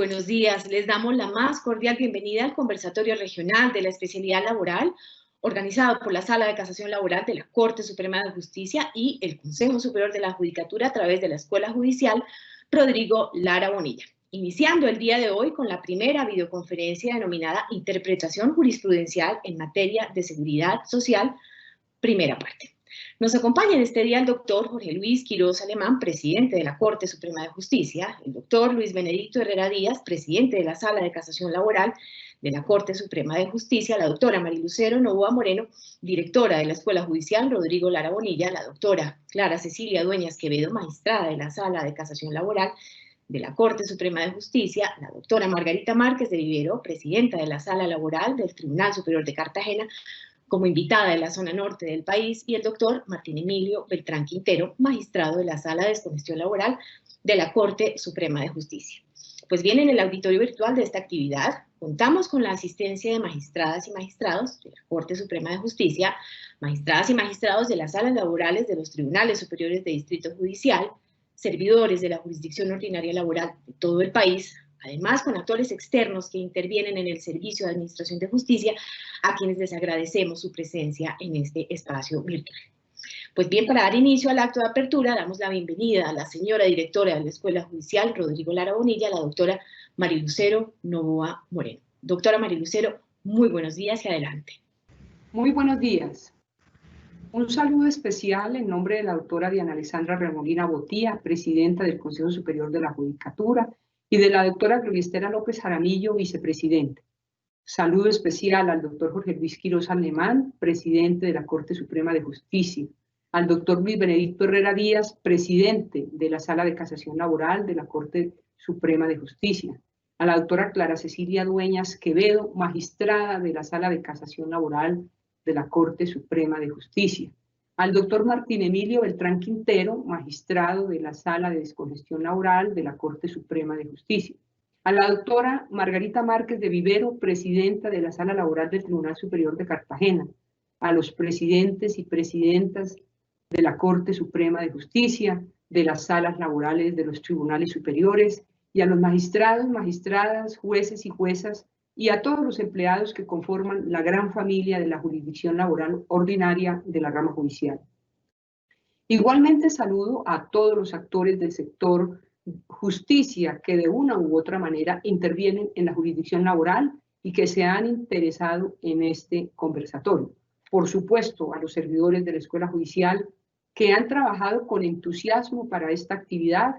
buenos días. Les damos la más cordial bienvenida al Conversatorio Regional de la Especialidad Laboral, organizado por la Sala de Casación Laboral de la Corte Suprema de Justicia y el Consejo Superior de la Judicatura a través de la Escuela Judicial Rodrigo Lara Bonilla. Iniciando el día de hoy con la primera videoconferencia denominada Interpretación Jurisprudencial en materia de seguridad social, primera parte. Nos acompaña en este día el doctor Jorge Luis Quiroz Alemán, presidente de la Corte Suprema de Justicia, el doctor Luis Benedicto Herrera Díaz, presidente de la Sala de Casación Laboral de la Corte Suprema de Justicia, la doctora Marilucero Novoa Moreno, directora de la Escuela Judicial Rodrigo Lara Bonilla, la doctora Clara Cecilia Dueñas Quevedo, magistrada de la Sala de Casación Laboral de la Corte Suprema de Justicia, la doctora Margarita Márquez de Vivero, presidenta de la Sala Laboral del Tribunal Superior de Cartagena, como invitada de la zona norte del país, y el doctor Martín Emilio Beltrán Quintero, magistrado de la Sala de Descongestión Laboral de la Corte Suprema de Justicia. Pues bien, en el auditorio virtual de esta actividad contamos con la asistencia de magistradas y magistrados de la Corte Suprema de Justicia, magistradas y magistrados de las salas laborales de los Tribunales Superiores de Distrito Judicial, servidores de la jurisdicción ordinaria laboral de todo el país, además con actores externos que intervienen en el servicio de administración de justicia, a quienes les agradecemos su presencia en este espacio virtual. Pues bien, para dar inicio al acto de apertura, damos la bienvenida a la señora directora de la Escuela Judicial Rodrigo Lara Bonilla, la doctora Marilucero Novoa Moreno. Doctora Marilucero, muy buenos días y adelante. Muy buenos días. Un saludo especial en nombre de la doctora Diana Alessandra Remolina Botía, presidenta del Consejo Superior de la Judicatura, y de la doctora Gloria Estela López Jaramillo, vicepresidente. Saludo especial al doctor Jorge Luis Quiroz Alemán, presidente de la Corte Suprema de Justicia, al doctor Luis Benedicto Herrera Díaz, presidente de la Sala de Casación Laboral de la Corte Suprema de Justicia, a la doctora Clara Cecilia Dueñas Quevedo, magistrada de la Sala de Casación Laboral de la Corte Suprema de Justicia, al doctor Martín Emilio Beltrán Quintero, magistrado de la Sala de Descongestión Laboral de la Corte Suprema de Justicia, a la doctora Margarita Márquez de Vivero, presidenta de la Sala Laboral del Tribunal Superior de Cartagena, a los presidentes y presidentas de la Corte Suprema de Justicia, de las salas laborales de los tribunales superiores, y a los magistrados, magistradas, jueces y juezas, y a todos los empleados que conforman la gran familia de la jurisdicción laboral ordinaria de la rama judicial. Igualmente saludo a todos los actores del sector justicia que de una u otra manera intervienen en la jurisdicción laboral y que se han interesado en este conversatorio. Por supuesto, a los servidores de la Escuela Judicial que han trabajado con entusiasmo para esta actividad,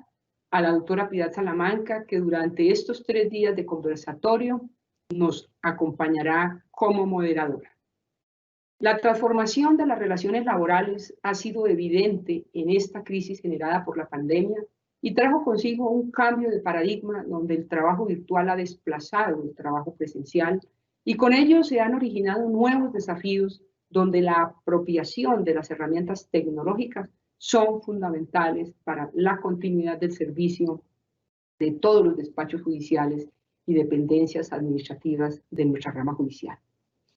a la doctora Piedad Salamanca, que durante estos 3 días de conversatorio nos acompañará como moderadora. La transformación de las relaciones laborales ha sido evidente en esta crisis generada por la pandemia y trajo consigo un cambio de paradigma donde el trabajo virtual ha desplazado el trabajo presencial y con ello se han originado nuevos desafíos donde la apropiación de las herramientas tecnológicas son fundamentales para la continuidad del servicio de todos los despachos judiciales y dependencias administrativas de nuestra rama judicial.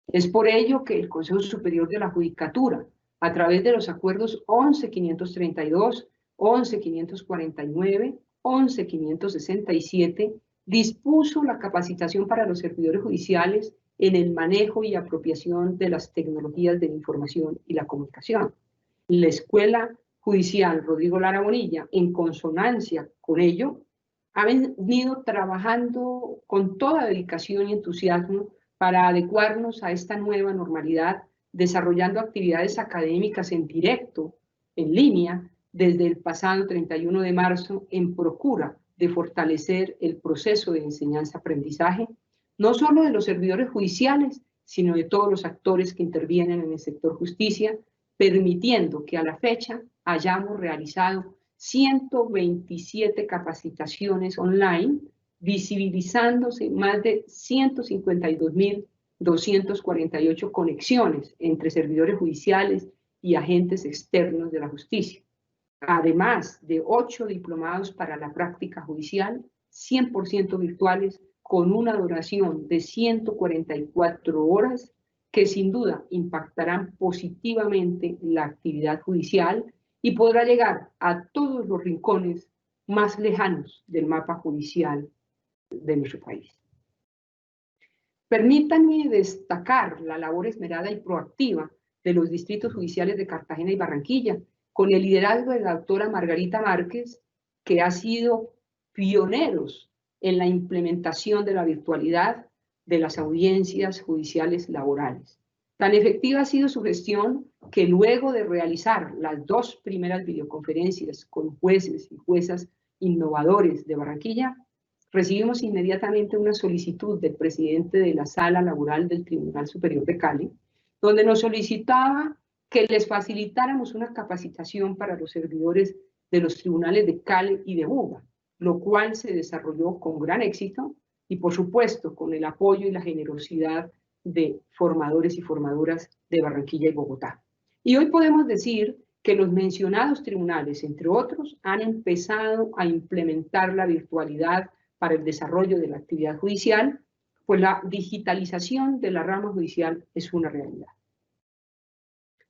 Es por ello que el Consejo Superior de la Judicatura, a través de los acuerdos 11.532, 11.549, 11.567, dispuso la capacitación para los servidores judiciales en el manejo y apropiación de las tecnologías de la información y la comunicación. La Escuela Judicial Rodrigo Lara Bonilla, en consonancia con ello, ha venido trabajando con toda dedicación y entusiasmo para adecuarnos a esta nueva normalidad, desarrollando actividades académicas en directo, en línea, desde el pasado 31 de marzo, en procura de fortalecer el proceso de enseñanza-aprendizaje, no solo de los servidores judiciales, sino de todos los actores que intervienen en el sector justicia, permitiendo que a la fecha hayamos realizado 127 capacitaciones online, visibilizándose más de 152.248 conexiones entre servidores judiciales y agentes externos de la justicia, además de 8 diplomados para la práctica judicial, 100% virtuales, con una duración de 144 horas, que sin duda impactarán positivamente la actividad judicial y podrá llegar a todos los rincones más lejanos del mapa judicial de nuestro país. Permítanme destacar la labor esmerada y proactiva de los distritos judiciales de Cartagena y Barranquilla, con el liderazgo de la doctora Margarita Márquez, que ha sido pioneros en la implementación de la virtualidad de las audiencias judiciales laborales. Tan efectiva ha sido su gestión que luego de realizar las 2 primeras videoconferencias con jueces y juezas innovadores de Barranquilla, recibimos inmediatamente una solicitud del presidente de la Sala Laboral del Tribunal Superior de Cali, donde nos solicitaba que les facilitáramos una capacitación para los servidores de los tribunales de Cali y de Buga, lo cual se desarrolló con gran éxito y, por supuesto, con el apoyo y la generosidad de formadores y formadoras de Barranquilla y Bogotá. Y hoy podemos decir que los mencionados tribunales, entre otros, han empezado a implementar la virtualidad para el desarrollo de la actividad judicial, pues la digitalización de la rama judicial es una realidad.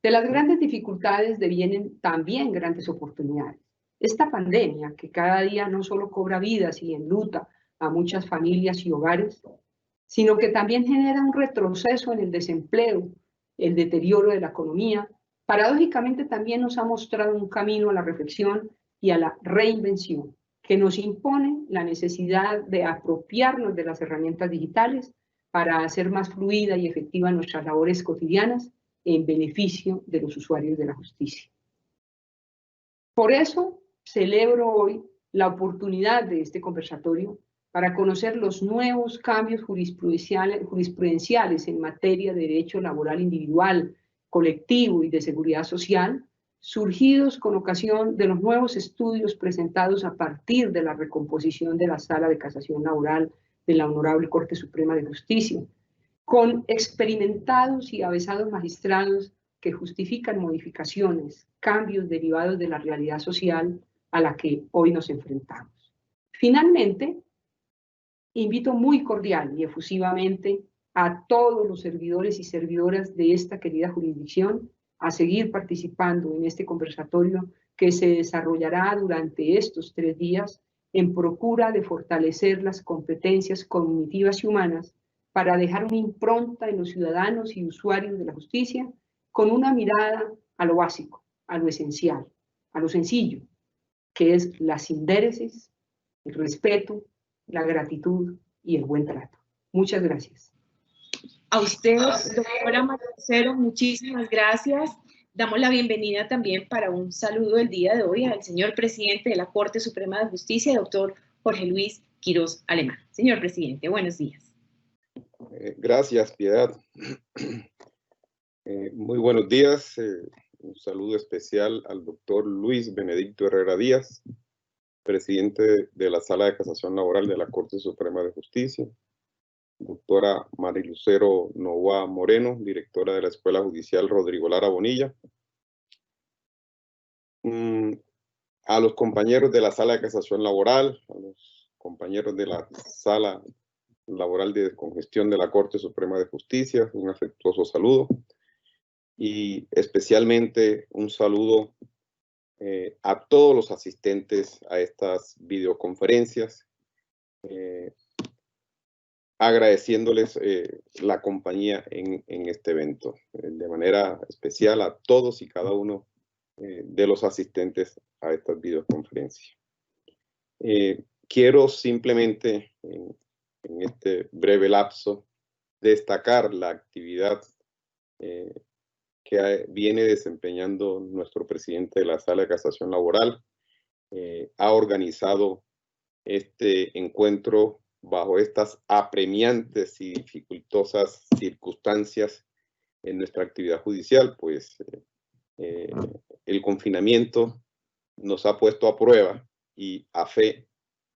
De las grandes dificultades devienen también grandes oportunidades. Esta pandemia, que cada día no solo cobra vidas y enluta a muchas familias y hogares, sino que también genera un retroceso en el desempleo, el deterioro de la economía, paradójicamente también nos ha mostrado un camino a la reflexión y a la reinvención, que nos impone la necesidad de apropiarnos de las herramientas digitales para hacer más fluida y efectiva nuestras labores cotidianas en beneficio de los usuarios de la justicia. Por eso celebro hoy la oportunidad de este conversatorio para conocer los nuevos cambios jurisprudenciales en materia de derecho laboral individual, colectivo y de seguridad social, surgidos con ocasión de los nuevos estudios presentados a partir de la recomposición de la Sala de Casación Laboral de la Honorable Corte Suprema de Justicia, con experimentados y avesados magistrados que justifican modificaciones, cambios derivados de la realidad social a la que hoy nos enfrentamos. Finalmente, invito muy cordial y efusivamente a todos los servidores y servidoras de esta querida jurisdicción a seguir participando en este conversatorio que se desarrollará durante estos 3 días en procura de fortalecer las competencias cognitivas y humanas para dejar una impronta en los ciudadanos y usuarios de la justicia con una mirada a lo básico, a lo esencial, a lo sencillo, que es la sindéresis, el respeto, la gratitud y el buen trato. Muchas gracias. A usted, doctora María Lucero, muchísimas gracias. Damos la bienvenida también para un saludo el día de hoy al señor presidente de la Corte Suprema de Justicia, doctor Jorge Luis Quirós Alemán. Señor presidente, buenos días. Gracias, Piedad. Muy buenos días. Un saludo especial al doctor Luis Benedicto Herrera Díaz, presidente de la Sala de Casación Laboral de la Corte Suprema de Justicia. Doctora María Lucero Novoa Moreno, directora de la Escuela Judicial Rodrigo Lara Bonilla. A los compañeros de la Sala de Casación Laboral, a los compañeros de la Sala Laboral de Congestión de la Corte Suprema de Justicia, un afectuoso saludo. Y especialmente un saludo a todos los asistentes a estas videoconferencias, agradeciéndoles la compañía en este evento, de manera especial a todos y cada uno de los asistentes a estas videoconferencias. Quiero simplemente en este breve lapso destacar la actividad que viene desempeñando nuestro presidente de la Sala de Casación Laboral. Ha organizado este encuentro bajo estas apremiantes y dificultosas circunstancias en nuestra actividad judicial, pues el confinamiento nos ha puesto a prueba y a fe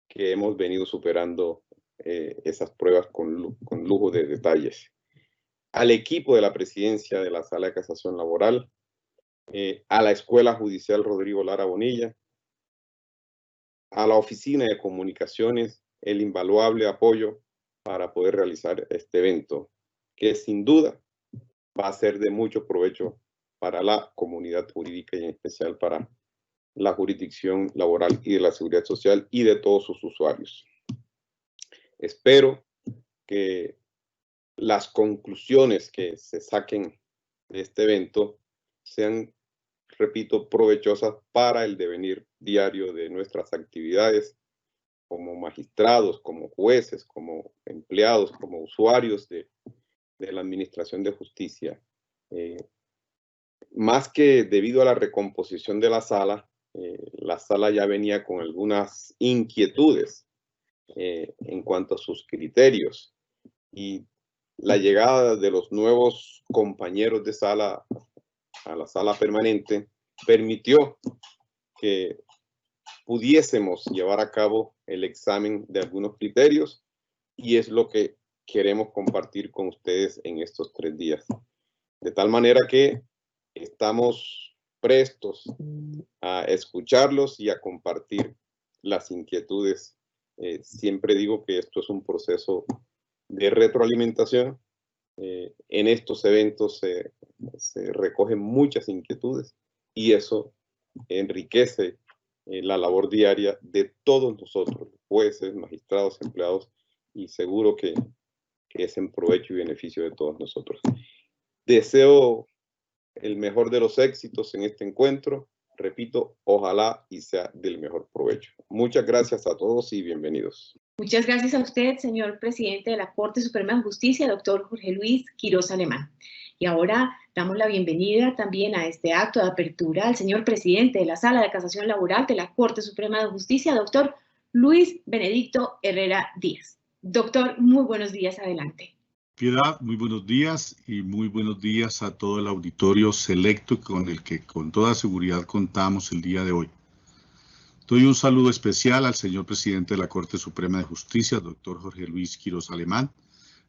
que hemos venido superando esas pruebas con lujo de detalles. Al equipo de la presidencia de la Sala de Casación Laboral, a la Escuela Judicial Rodrigo Lara Bonilla, a la Oficina de Comunicaciones, el invaluable apoyo para poder realizar este evento, que sin duda va a ser de mucho provecho para la comunidad jurídica y en especial para la jurisdicción laboral y de la seguridad social y de todos sus usuarios. espero que las conclusiones que se saquen de este evento sean, repito, provechosas para el devenir diario de nuestras actividades como magistrados, como jueces, como empleados, como usuarios de la Administración de Justicia. Más que debido a la recomposición de la sala ya venía con algunas inquietudes en cuanto a sus criterios, y la llegada de los nuevos compañeros de sala a la sala permanente permitió que pudiésemos llevar a cabo el examen de algunos criterios, y es lo que queremos compartir con ustedes en estos 3 días. De tal manera que estamos prestos a escucharlos y a compartir las inquietudes. Siempre digo que esto es un proceso de retroalimentación. En estos eventos se recogen muchas inquietudes y eso enriquece la labor diaria de todos nosotros, jueces, magistrados, empleados, y seguro que es en provecho y beneficio de todos nosotros. Deseo el mejor de los éxitos en este encuentro. Repito, ojalá y sea del mejor provecho. Muchas gracias a todos y bienvenidos. Muchas gracias a usted, señor presidente de la Corte Suprema de Justicia, doctor Jorge Luis Quirós Alemán. Y ahora damos la bienvenida también a este acto de apertura al señor presidente de la Sala de Casación Laboral de la Corte Suprema de Justicia, doctor Luis Benedicto Herrera Díaz. Doctor, muy buenos días, adelante. Piedad, muy buenos días y muy buenos días a todo el auditorio selecto con el que con toda seguridad contamos el día de hoy. Doy un saludo especial al señor presidente de la Corte Suprema de Justicia, doctor Jorge Luis Quirós Alemán,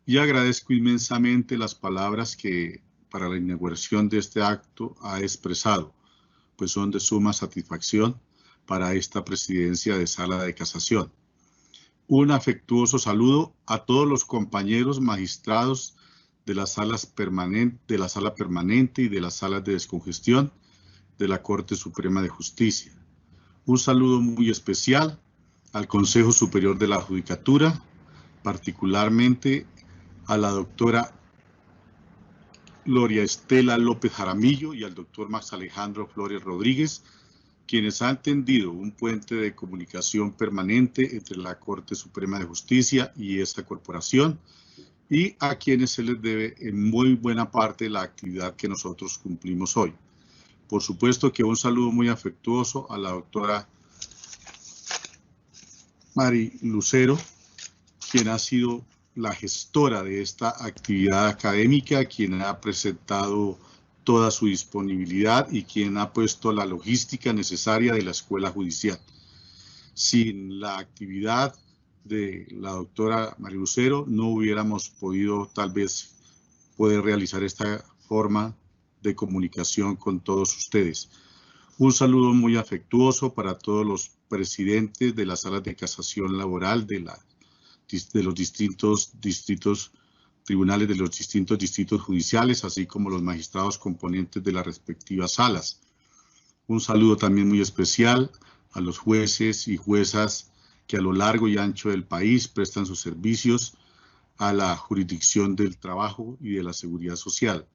y agradezco inmensamente las palabras que para la inauguración de este acto ha expresado, pues son de suma satisfacción para esta presidencia de Sala de Casación. Un afectuoso saludo a todos los compañeros magistrados de las salas de la sala permanente y de las salas de descongestión de la Corte Suprema de Justicia. Un saludo muy especial al Consejo Superior de la Judicatura, particularmente a la doctora Gloria Estela López Jaramillo y al doctor Max Alejandro Flores Rodríguez, quienes han tendido un puente de comunicación permanente entre la Corte Suprema de Justicia y esta corporación, y a quienes se les debe en muy buena parte la actividad que nosotros cumplimos hoy. Por supuesto que un saludo muy afectuoso a la doctora Mari Lucero, quien ha sido la gestora de esta actividad académica, quien ha presentado toda su disponibilidad y quien ha puesto la logística necesaria de la Escuela Judicial. Sin la actividad de la doctora María Lucero, no hubiéramos podido tal vez poder realizar esta forma de comunicación con todos ustedes. Un saludo muy afectuoso para todos los presidentes de las salas de casación laboral de los distintos distritos tribunales de los distintos distritos judiciales, así como los magistrados componentes de las respectivas salas. Un saludo también muy especial a los jueces y juezas que a lo largo y ancho del país prestan sus servicios a la jurisdicción del trabajo y de la seguridad social,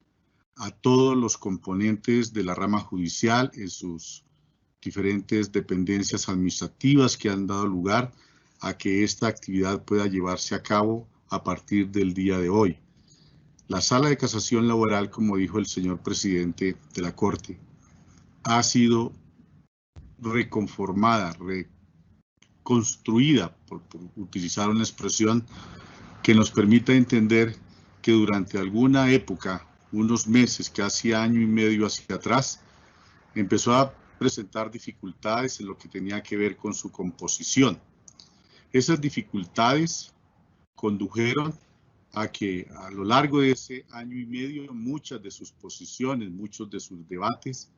a todos los componentes de la rama judicial en sus diferentes dependencias administrativas que han dado lugar a que esta actividad pueda llevarse a cabo a partir del día de hoy. La Sala de Casación Laboral, como dijo el señor presidente de la Corte, ha sido reconformada, reconstruida, por utilizar una expresión que nos permita entender que durante alguna época, unos meses, casi año y medio hacia atrás, empezó a presentar dificultades en lo que tenía que ver con su composición. Esas dificultades condujeron a que a lo largo de ese año y medio muchas de sus posiciones, muchos de sus debates,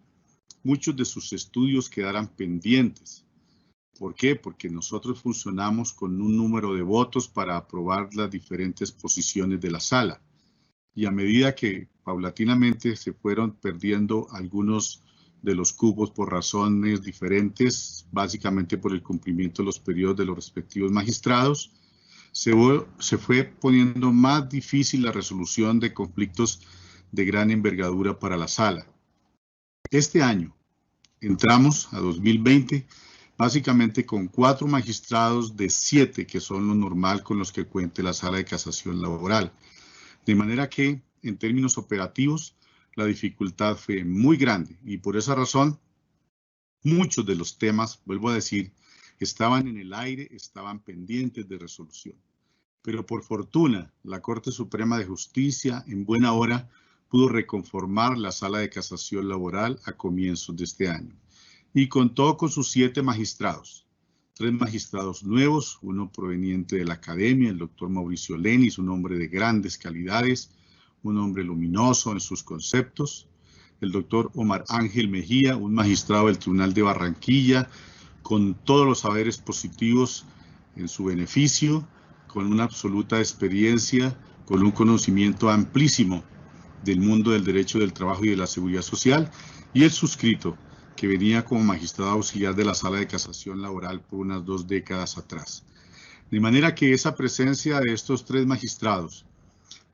muchos de sus estudios quedaran pendientes. ¿Por qué? Porque nosotros funcionamos con un número de votos para aprobar las diferentes posiciones de la sala. Y a medida que paulatinamente se fueron perdiendo algunos de los cupos por razones diferentes, básicamente por el cumplimiento de los periodos de los respectivos magistrados, se fue poniendo más difícil la resolución de conflictos de gran envergadura para la sala. Este año entramos a 2020 básicamente con 4 magistrados de 7, que son lo normal con los que cuente la Sala de Casación Laboral. De manera que, en términos operativos, la dificultad fue muy grande y por esa razón, muchos de los temas, vuelvo a decir, estaban en el aire, estaban pendientes de resolución. Pero por fortuna, la Corte Suprema de Justicia, en buena hora, pudo reconformar la Sala de Casación Laboral a comienzos de este año. Y contó con sus 7 magistrados, 3 magistrados nuevos, uno proveniente de la academia, el doctor Mauricio Lenis, un hombre de grandes calidades, un hombre luminoso en sus conceptos, el doctor Omar Ángel Mejía, un magistrado del Tribunal de Barranquilla, con todos los saberes positivos en su beneficio, con una absoluta experiencia, con un conocimiento amplísimo del mundo del derecho del trabajo y de la seguridad social, y el suscrito, que venía como magistrado auxiliar de la Sala de Casación Laboral por unas 2 décadas atrás. De manera que esa presencia de estos 3 magistrados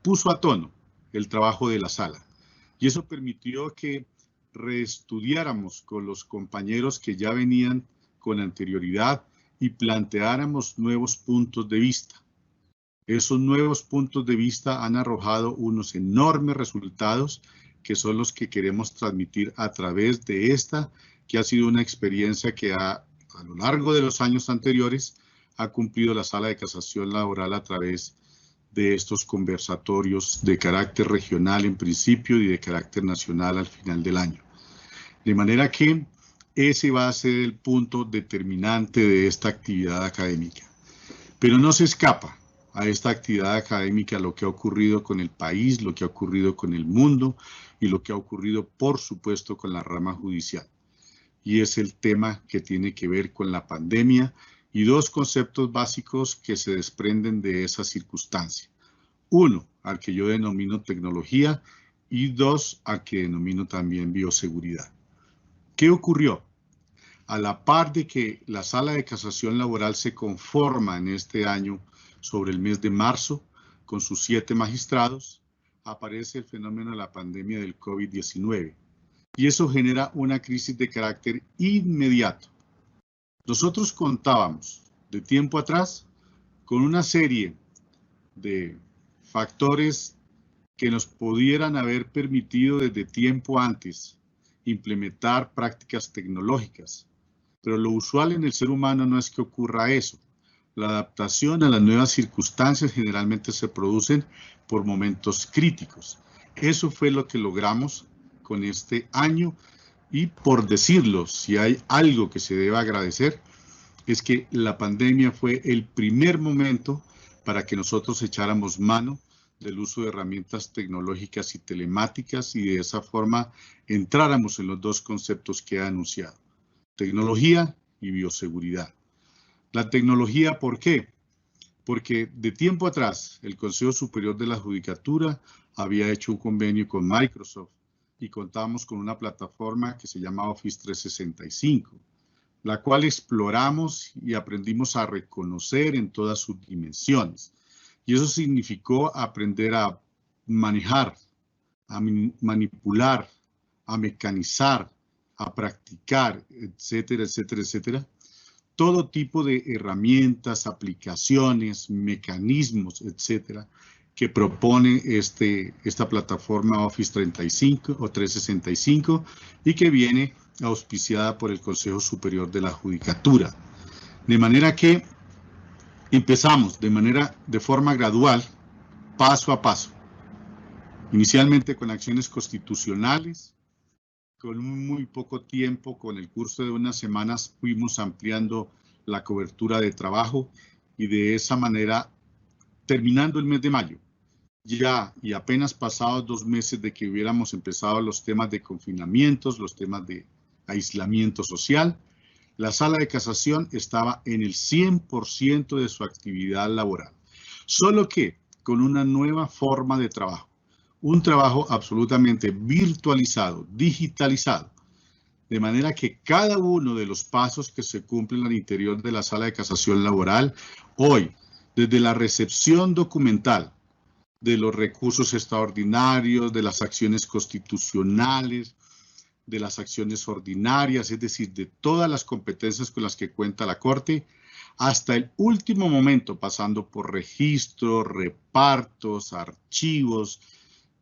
puso a tono el trabajo de la Sala, y eso permitió que reestudiáramos con los compañeros que ya venían con anterioridad y planteáramos nuevos puntos de vista. Esos nuevos puntos de vista han arrojado unos enormes resultados que son los que queremos transmitir a través de esta, que ha sido una experiencia que a lo largo de los años anteriores ha cumplido la Sala de Casación Laboral a través de estos conversatorios de carácter regional en principio y de carácter nacional al final del año. De manera que ese va a ser el punto determinante de esta actividad académica. Pero no se escapa a esta actividad académica lo que ha ocurrido con el país, lo que ha ocurrido con el mundo y lo que ha ocurrido, por supuesto, con la rama judicial. Y es el tema que tiene que ver con la pandemia y 2 conceptos básicos que se desprenden de esa circunstancia. 1, al que yo denomino tecnología, y 2, al que denomino también bioseguridad. ¿Qué ocurrió? A la par de que la Sala de Casación Laboral se conforma en este año sobre el mes de marzo con sus 7 magistrados, aparece el fenómeno de la pandemia del COVID-19 y eso genera una crisis de carácter inmediato. Nosotros contábamos de tiempo atrás con una serie de factores que nos pudieran haber permitido desde tiempo antes implementar prácticas tecnológicas, pero lo usual en el ser humano no es que ocurra eso. La adaptación a las nuevas circunstancias generalmente se producen por momentos críticos. Eso fue lo que logramos con este año y, por decirlo, si hay algo que se debe agradecer, es que la pandemia fue el primer momento para que nosotros echáramos mano del uso de herramientas tecnológicas y telemáticas y de esa forma entráramos en los 2 conceptos que he anunciado, tecnología y bioseguridad. La tecnología, ¿por qué? Porque de tiempo atrás el Consejo Superior de la Judicatura había hecho un convenio con Microsoft y contábamos con una plataforma que se llama Office 365, la cual exploramos y aprendimos a reconocer en todas sus dimensiones. Y eso significó aprender a manejar, a manipular, a mecanizar, a practicar, etcétera, etcétera, etcétera. Todo tipo de herramientas, aplicaciones, mecanismos, etcétera, que propone esta plataforma Office 35 o 365 y que viene auspiciada por el Consejo Superior de la Judicatura. De manera que empezamos de forma gradual, paso a paso. Inicialmente con acciones constitucionales, con muy poco tiempo, con el curso de unas semanas, fuimos ampliando la cobertura de trabajo y de esa manera, terminando el mes de mayo, ya y apenas pasados 2 meses de que hubiéramos empezado los temas de confinamientos, los temas de aislamiento social, la Sala de Casación estaba en el 100% de su actividad laboral, solo que con una nueva forma de trabajo, un trabajo absolutamente virtualizado, digitalizado, de manera que cada uno de los pasos que se cumplen al interior de la Sala de Casación Laboral hoy desde la recepción documental de los recursos extraordinarios, de las acciones constitucionales, de las acciones ordinarias, es decir, de todas las competencias con las que cuenta la Corte, hasta el último momento, pasando por registros, repartos, archivos,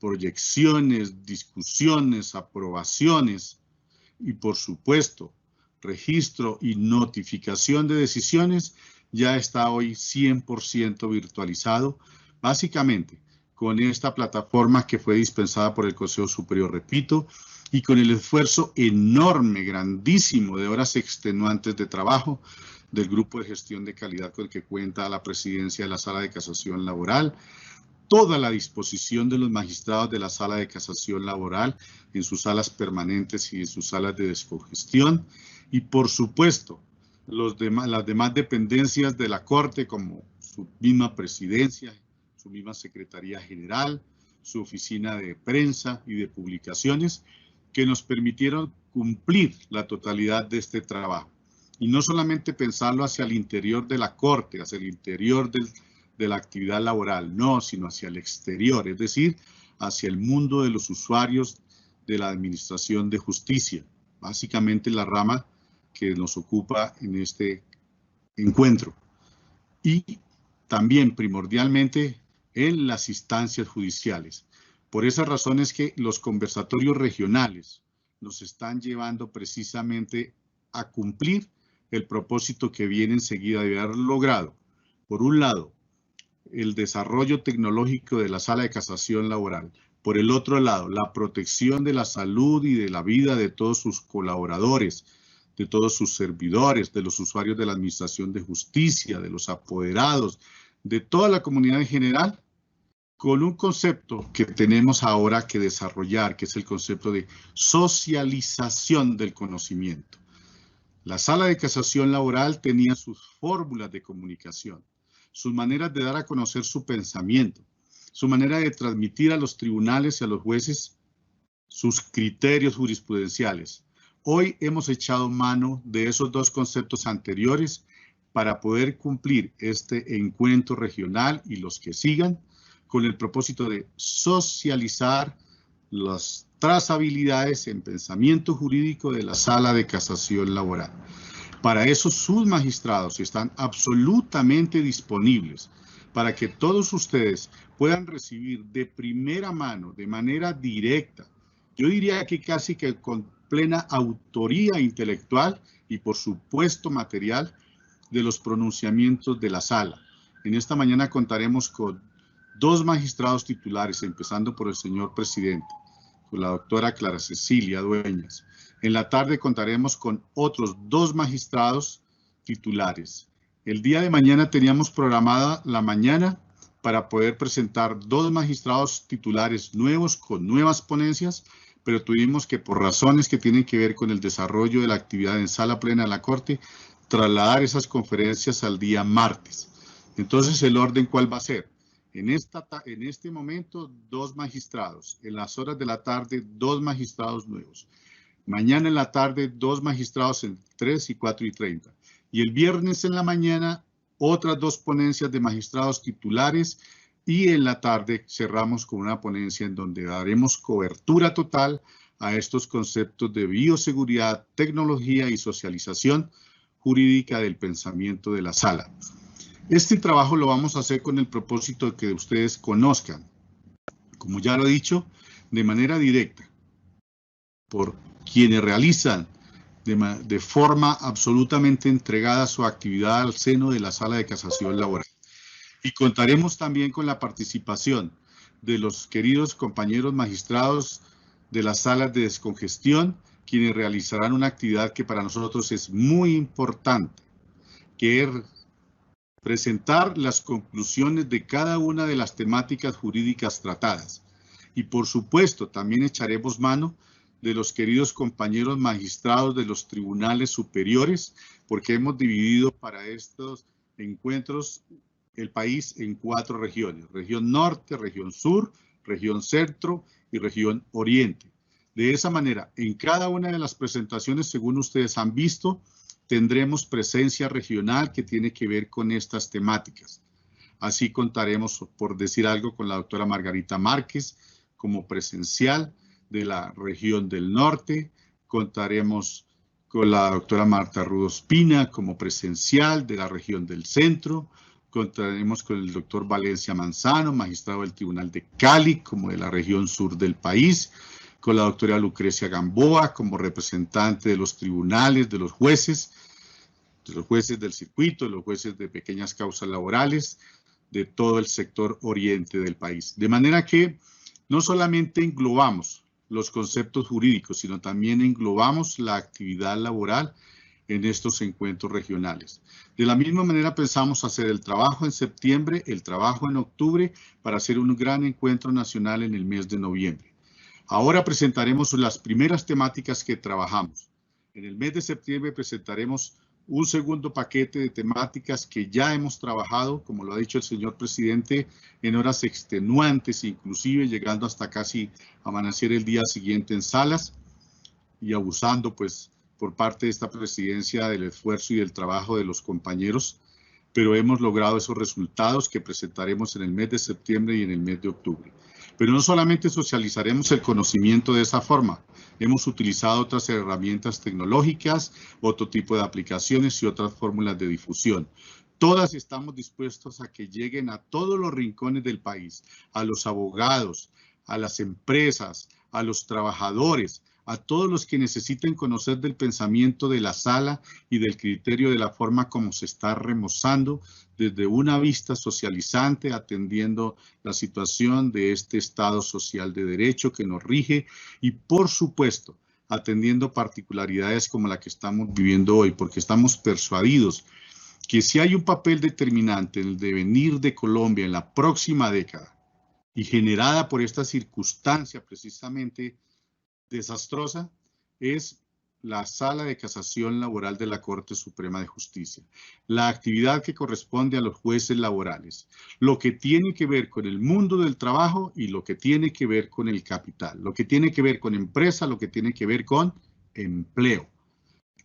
proyecciones, discusiones, aprobaciones y, por supuesto, registro y notificación de decisiones, ya está hoy 100% virtualizado, básicamente con esta plataforma que fue dispensada por el Consejo Superior, repito, y con el esfuerzo enorme, grandísimo de horas extenuantes de trabajo del Grupo de Gestión de Calidad con el que cuenta la presidencia de la Sala de Casación Laboral, toda la disposición de los magistrados de la Sala de Casación Laboral en sus salas permanentes y en sus salas de descongestión, y por supuesto las demás dependencias de la Corte, como su misma presidencia, su misma Secretaría General, su oficina de prensa y de publicaciones, que nos permitieron cumplir la totalidad de este trabajo. Y no solamente pensarlo hacia el interior de la Corte, hacia el interior de la actividad laboral, no, sino hacia el exterior, es decir, hacia el mundo de los usuarios de la Administración de Justicia, básicamente la rama que nos ocupa en este encuentro. Y también primordialmente en las instancias judiciales. Por esa razón es que los conversatorios regionales nos están llevando precisamente a cumplir el propósito que viene enseguida de haber logrado. Por un lado, el desarrollo tecnológico de la Sala de Casación Laboral. Por el otro lado, la protección de la salud y de la vida de todos sus colaboradores, de todos sus servidores, de los usuarios de la Administración de Justicia, de los apoderados, de toda la comunidad en general, con un concepto que tenemos ahora que desarrollar, que es el concepto de socialización del conocimiento. La Sala de Casación Laboral tenía sus fórmulas de comunicación, sus maneras de dar a conocer su pensamiento, su manera de transmitir a los tribunales y a los jueces sus criterios jurisprudenciales. Hoy hemos echado mano de esos dos conceptos anteriores para poder cumplir este encuentro regional y los que sigan con el propósito de socializar las trazabilidades en pensamiento jurídico de la Sala de Casación Laboral. Para eso sus magistrados están absolutamente disponibles para que todos ustedes puedan recibir de primera mano, de manera directa, yo diría que casi que con plena autoría intelectual y por supuesto material, de los pronunciamientos de la sala. En esta mañana contaremos con 2 magistrados titulares, empezando por el señor presidente, con la doctora Clara Cecilia Dueñas. En la tarde contaremos con otros 2 magistrados titulares. El día de mañana teníamos programada la mañana para poder presentar 2 magistrados titulares nuevos con nuevas ponencias, pero tuvimos que, por razones que tienen que ver con el desarrollo de la actividad en sala plena de la Corte, trasladar esas conferencias al día martes. Entonces, ¿el orden cuál va a ser? En este momento, 2 magistrados. En las horas de la tarde, 2 magistrados nuevos. Mañana en la tarde, 2 magistrados en 3 y 4 y 30. Y el viernes en la mañana, otras 2 ponencias de magistrados titulares. Y en la tarde cerramos con una ponencia en donde daremos cobertura total a estos conceptos de bioseguridad, tecnología y socialización jurídica del pensamiento de la sala. Este trabajo lo vamos a hacer con el propósito de que ustedes conozcan, como ya lo he dicho, de manera directa, por quienes realizan de forma absolutamente entregada su actividad al seno de la Sala de Casación Laboral. Y contaremos también con la participación de los queridos compañeros magistrados de las salas de descongestión, quienes realizarán una actividad que para nosotros es muy importante, que es presentar las conclusiones de cada una de las temáticas jurídicas tratadas. Y por supuesto, también echaremos mano de los queridos compañeros magistrados de los tribunales superiores, porque hemos dividido para estos encuentros el país en 4 regiones: región norte, región sur, región centro y región oriente. De esa manera, en cada una de las presentaciones, según ustedes han visto, tendremos presencia regional que tiene que ver con estas temáticas. Así contaremos, por decir algo, con la doctora Margarita Márquez como presencial de la región del norte. Contaremos con la doctora Marta Rudo-Espina como presencial de la región del centro. Contaremos con el doctor Valencia Manzano, magistrado del Tribunal de Cali, como de la región sur del país. Con la doctora Lucrecia Gamboa como representante de los tribunales, de los jueces del circuito, de los jueces de pequeñas causas laborales, de todo el sector oriente del país. De manera que no solamente englobamos los conceptos jurídicos, sino también englobamos la actividad laboral en estos encuentros regionales. De la misma manera pensamos hacer el trabajo en septiembre, el trabajo en octubre, para hacer un gran encuentro nacional en el mes de noviembre. Ahora presentaremos las primeras temáticas que trabajamos. En el mes de septiembre presentaremos un segundo paquete de temáticas que ya hemos trabajado, como lo ha dicho el señor presidente, en horas extenuantes, inclusive llegando hasta casi amanecer el día siguiente en salas y abusando pues por parte de esta presidencia del esfuerzo y del trabajo de los compañeros, pero hemos logrado esos resultados que presentaremos en el mes de septiembre y en el mes de octubre. Pero no solamente socializaremos el conocimiento de esa forma, hemos utilizado otras herramientas tecnológicas, otro tipo de aplicaciones y otras fórmulas de difusión. Todas estamos dispuestos a que lleguen a todos los rincones del país, a los abogados, a las empresas, a los trabajadores, a todos los que necesiten conocer del pensamiento de la sala y del criterio de la forma como se está remozando desde una vista socializante, atendiendo la situación de este Estado social de derecho que nos rige y, por supuesto, atendiendo particularidades como la que estamos viviendo hoy, porque estamos persuadidos que si hay un papel determinante en el devenir de Colombia en la próxima década y generada por esta circunstancia precisamente desastrosa, es la Sala de Casación Laboral de la Corte Suprema de Justicia, la actividad que corresponde a los jueces laborales, lo que tiene que ver con el mundo del trabajo y lo que tiene que ver con el capital, lo que tiene que ver con empresa, lo que tiene que ver con empleo.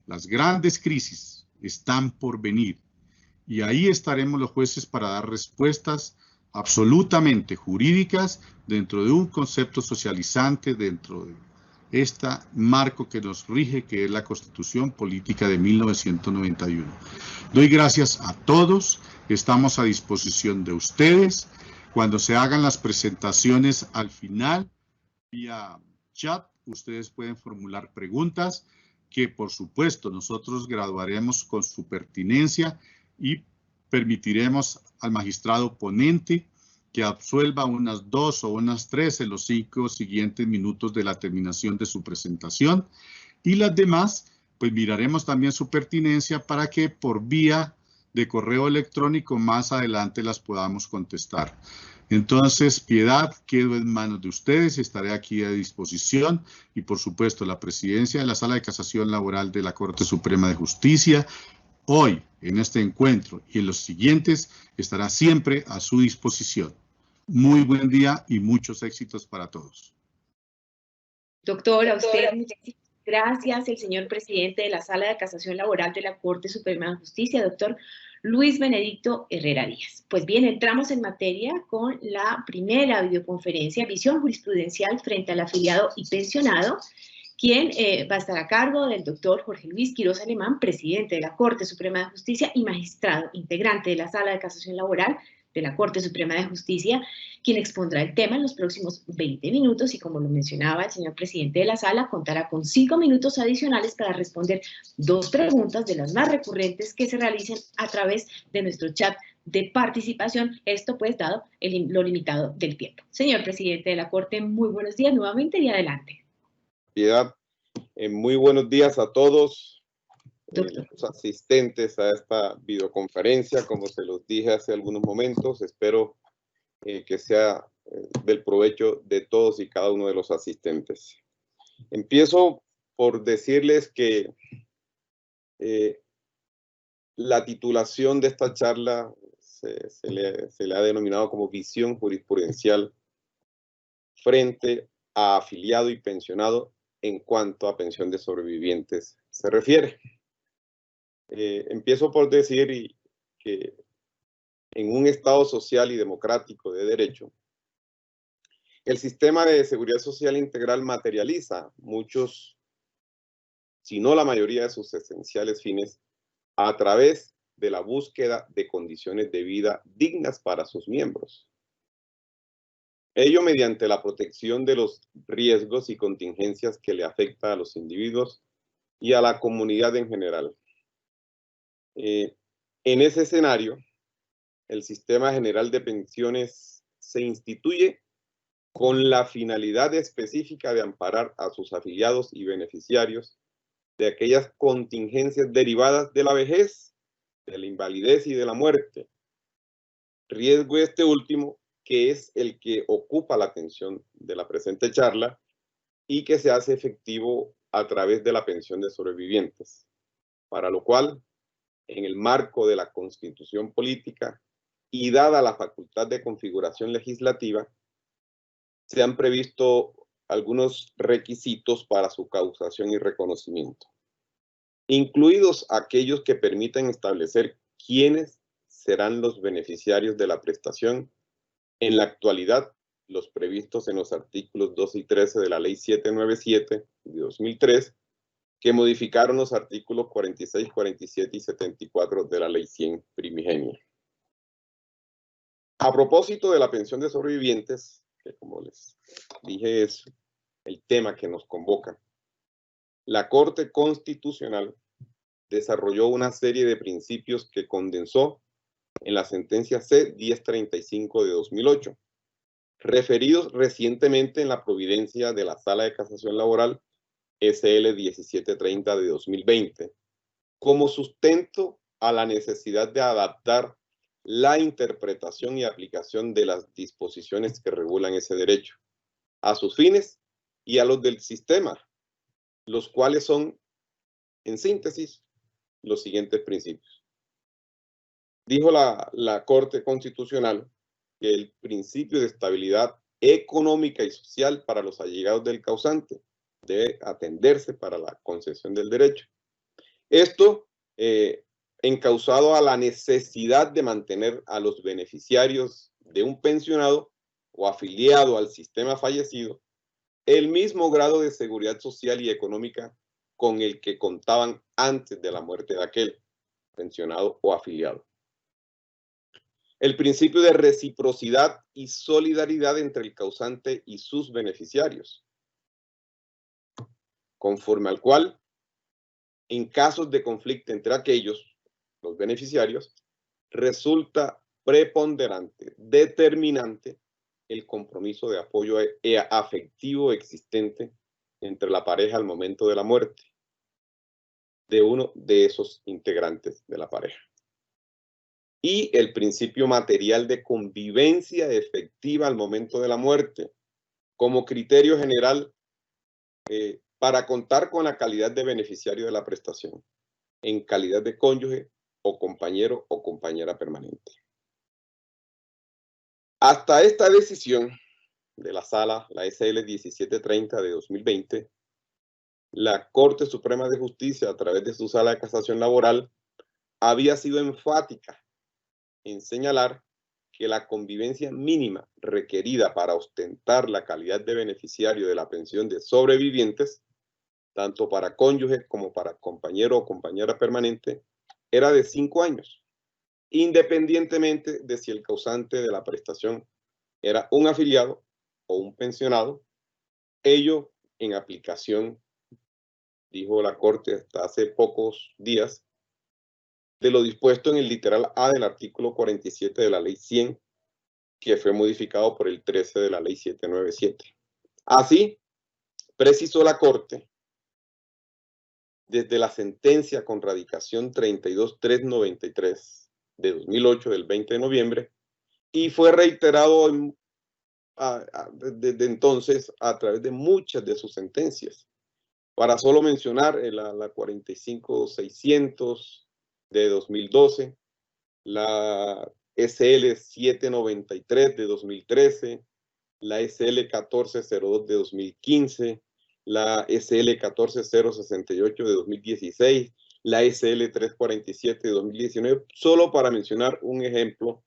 Las grandes crisis están por venir y ahí estaremos los jueces para dar respuestas absolutamente jurídicas dentro de un concepto socializante, dentro de este marco que nos rige, que es la Constitución Política de 1991. Doy gracias a todos, estamos a disposición de ustedes. Cuando se hagan las presentaciones al final, vía chat, ustedes pueden formular preguntas que, por supuesto, nosotros graduaremos con su pertinencia y permitiremos al magistrado ponente que absuelva unas 2 o unas 3 en los 5 siguientes minutos de la terminación de su presentación, y las demás, pues miraremos también su pertinencia para que por vía de correo electrónico más adelante las podamos contestar. Entonces, piedad, quedo en manos de ustedes, estaré aquí a disposición y, por supuesto, la presidencia de la Sala de Casación Laboral de la Corte Suprema de Justicia, hoy, en este encuentro y en los siguientes, estará siempre a su disposición. Muy buen día y muchos éxitos para todos. Doctor, a usted muchísimas gracias. El señor presidente de la Sala de Casación Laboral de la Corte Suprema de Justicia, doctor Luis Benedicto Herrera Díaz. Pues bien, entramos en materia con la primera videoconferencia, visión jurisprudencial frente al afiliado y pensionado, quien va a estar a cargo del doctor Jorge Luis Quiroz Alemán, presidente de la Corte Suprema de Justicia y magistrado integrante de la Sala de Casación Laboral de la Corte Suprema de Justicia, quien expondrá el tema en los próximos 20 minutos y, como lo mencionaba el señor presidente de la Sala, contará con 5 minutos adicionales para responder 2 preguntas de las más recurrentes que se realicen a través de nuestro chat de participación, esto pues dado lo limitado del tiempo. Señor presidente de la Corte, muy buenos días nuevamente y adelante. Piedad, muy buenos días a todos los asistentes a esta videoconferencia. Como se los dije hace algunos momentos, espero que sea del provecho de todos y cada uno de los asistentes. Empiezo por decirles que la titulación de esta charla se le ha denominado como visión jurisprudencial frente a afiliado y pensionado en cuanto a pensión de sobrevivientes se refiere. Empiezo por decir que en un Estado social y democrático de derecho, el sistema de seguridad social integral materializa muchos, si no la mayoría de sus esenciales fines, a través de la búsqueda de condiciones de vida dignas para sus miembros. Ello mediante la protección de los riesgos y contingencias que le afectan a los individuos y a la comunidad en general. En ese escenario, el Sistema General de Pensiones se instituye con la finalidad específica de amparar a sus afiliados y beneficiarios de aquellas contingencias derivadas de la vejez, de la invalidez y de la muerte. Riesgo este último, que es el que ocupa la atención de la presente charla y que se hace efectivo a través de la pensión de sobrevivientes, para lo cual, en el marco de la Constitución Política y dada la facultad de configuración legislativa, se han previsto algunos requisitos para su causación y reconocimiento, incluidos aquellos que permitan establecer quiénes serán los beneficiarios de la prestación. En la actualidad, los previstos en los artículos 2 y 13 de la Ley 797 de 2003, que modificaron los artículos 46, 47 y 74 de la Ley 100 primigenia. A propósito de la pensión de sobrevivientes, que como les dije es el tema que nos convoca, la Corte Constitucional desarrolló una serie de principios que condensó en la sentencia C-1035 de 2008, referidos recientemente en la providencia de la Sala de Casación Laboral SL-1730 de 2020, como sustento a la necesidad de adaptar la interpretación y aplicación de las disposiciones que regulan ese derecho a sus fines y a los del sistema, los cuales son, en síntesis, los siguientes principios. Dijo la Corte Constitucional que el principio de estabilidad económica y social para los allegados del causante debe atenderse para la concesión del derecho. Esto encausado a la necesidad de mantener a los beneficiarios de un pensionado o afiliado al sistema fallecido el mismo grado de seguridad social y económica con el que contaban antes de la muerte de aquel pensionado o afiliado. El principio de reciprocidad y solidaridad entre el causante y sus beneficiarios, conforme al cual, en casos de conflicto entre aquellos, los beneficiarios, resulta preponderante, determinante, el compromiso de apoyo afectivo existente entre la pareja al momento de la muerte de uno de esos integrantes de la pareja. Y el principio material de convivencia efectiva al momento de la muerte, como criterio general para contar con la calidad de beneficiario de la prestación, en calidad de cónyuge o compañero o compañera permanente. Hasta esta decisión de la Sala, la SL 1730 de 2020, la Corte Suprema de Justicia, a través de su Sala de Casación Laboral, había sido enfática en señalar que la convivencia mínima requerida para ostentar la calidad de beneficiario de la pensión de sobrevivientes, tanto para cónyuge como para compañero o compañera permanente, era de 5 años, independientemente de si el causante de la prestación era un afiliado o un pensionado, ello en aplicación, dijo la Corte hasta hace pocos días, de lo dispuesto en el literal A del artículo 47 de la Ley 100, que fue modificado por el 13 de la Ley 797. Así, precisó la Corte, desde la sentencia con radicación 32393 de 2008, del 20 de noviembre, y fue reiterado desde entonces a través de muchas de sus sentencias. Para solo mencionar la 45600 de 2012, la SL 793 de 2013, la SL 1402 de 2015, la SL 14068 de 2016, la SL 347 de 2019, solo para mencionar un ejemplo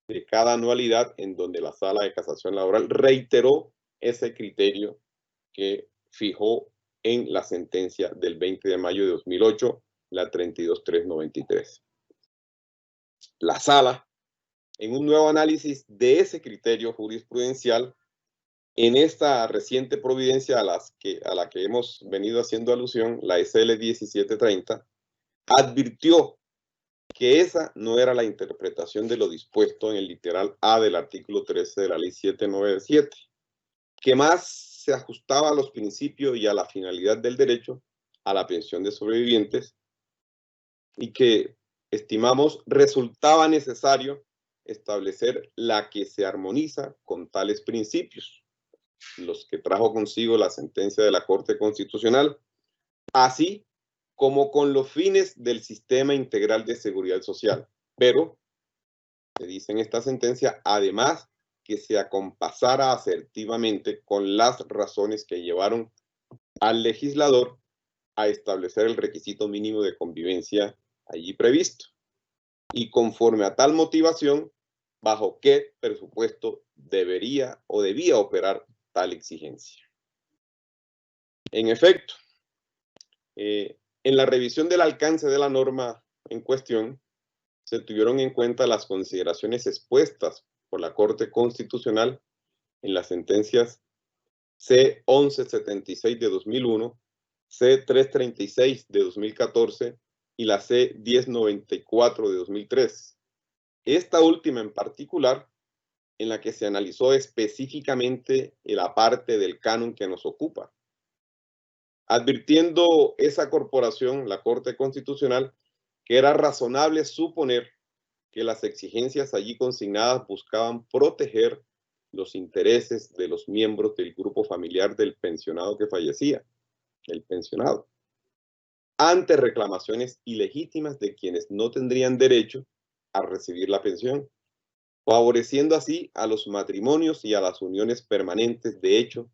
de cada anualidad, en donde la Sala de Casación Laboral reiteró ese criterio que fijó en la sentencia del 20 de mayo de 2008, la 32393. La Sala, en un nuevo análisis de ese criterio jurisprudencial, en esta reciente providencia a la que hemos venido haciendo alusión, la SL 1730, advirtió que esa no era la interpretación de lo dispuesto en el literal A del artículo 13 de la Ley 797, que más se ajustaba a los principios y a la finalidad del derecho a la pensión de sobrevivientes, y que estimamos resultaba necesario establecer la que se armoniza con tales principios, los que trajo consigo la sentencia de la Corte Constitucional, así como con los fines del sistema integral de seguridad social. Pero, se dice en esta sentencia, además que se acompasara asertivamente con las razones que llevaron al legislador a establecer el requisito mínimo de convivencia allí previsto, y conforme a tal motivación, bajo qué presupuesto debería o debía operar tal exigencia. En efecto, en la revisión del alcance de la norma en cuestión, se tuvieron en cuenta las consideraciones expuestas por la Corte Constitucional en las sentencias C-1176 de 2001, C-336 de 2014 y la C-1094 de 2003. Esta última en particular, en la que se analizó específicamente la parte del canon que nos ocupa, advirtiendo esa corporación, la Corte Constitucional, que era razonable suponer que las exigencias allí consignadas buscaban proteger los intereses de los miembros del grupo familiar del pensionado que fallecía, el pensionado, ante reclamaciones ilegítimas de quienes no tendrían derecho a recibir la pensión, favoreciendo así a los matrimonios y a las uniones permanentes de hecho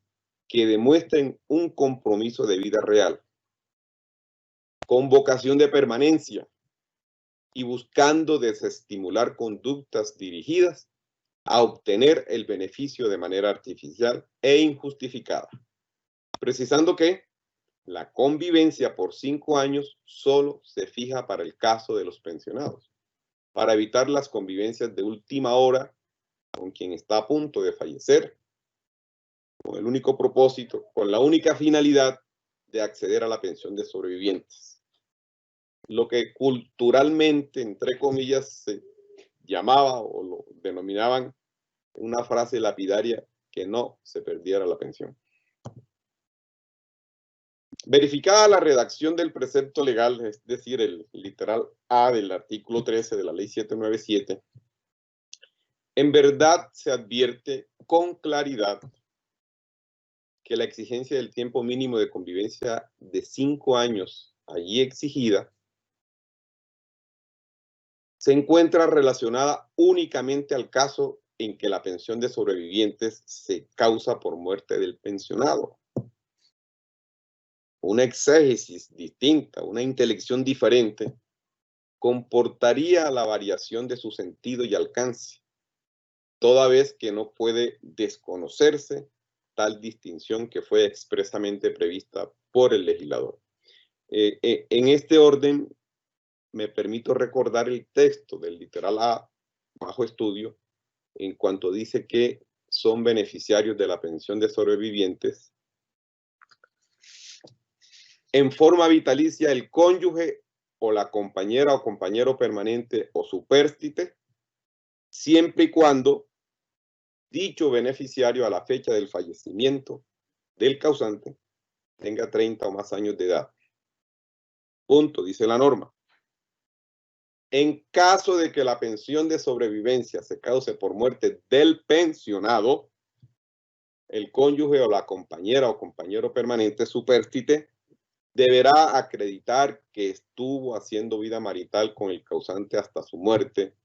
que demuestren un compromiso de vida real, con vocación de permanencia y buscando desestimular conductas dirigidas a obtener el beneficio de manera artificial e injustificada, precisando que la convivencia por 5 años solo se fija para el caso de los pensionados, para evitar las convivencias de última hora con quien está a punto de fallecer, con el único propósito, con la única finalidad de acceder a la pensión de sobrevivientes. Lo que culturalmente, entre comillas, se llamaba o lo denominaban una frase lapidaria: que no se perdiera la pensión. Verificada la redacción del precepto legal, es decir, el literal A del artículo 13 de la Ley 797, en verdad se advierte con claridad que la exigencia del tiempo mínimo de convivencia de 5 años allí exigida se encuentra relacionada únicamente al caso en que la pensión de sobrevivientes se causa por muerte del pensionado. Una exégesis distinta, una intelección diferente, comportaría la variación de su sentido y alcance, toda vez que no puede desconocerse tal distinción que fue expresamente prevista por el legislador. En este orden, me permito recordar el texto del literal A bajo estudio, en cuanto dice que son beneficiarios de la pensión de sobrevivientes en forma vitalicia el cónyuge o la compañera o compañero permanente o supérstite, siempre y cuando dicho beneficiario a la fecha del fallecimiento del causante tenga 30 o más años de edad. Punto, dice la norma. En caso de que la pensión de sobrevivencia se cause por muerte del pensionado, el cónyuge o la compañera o compañero permanente supérstite deberá acreditar que estuvo haciendo vida marital con el causante hasta su muerte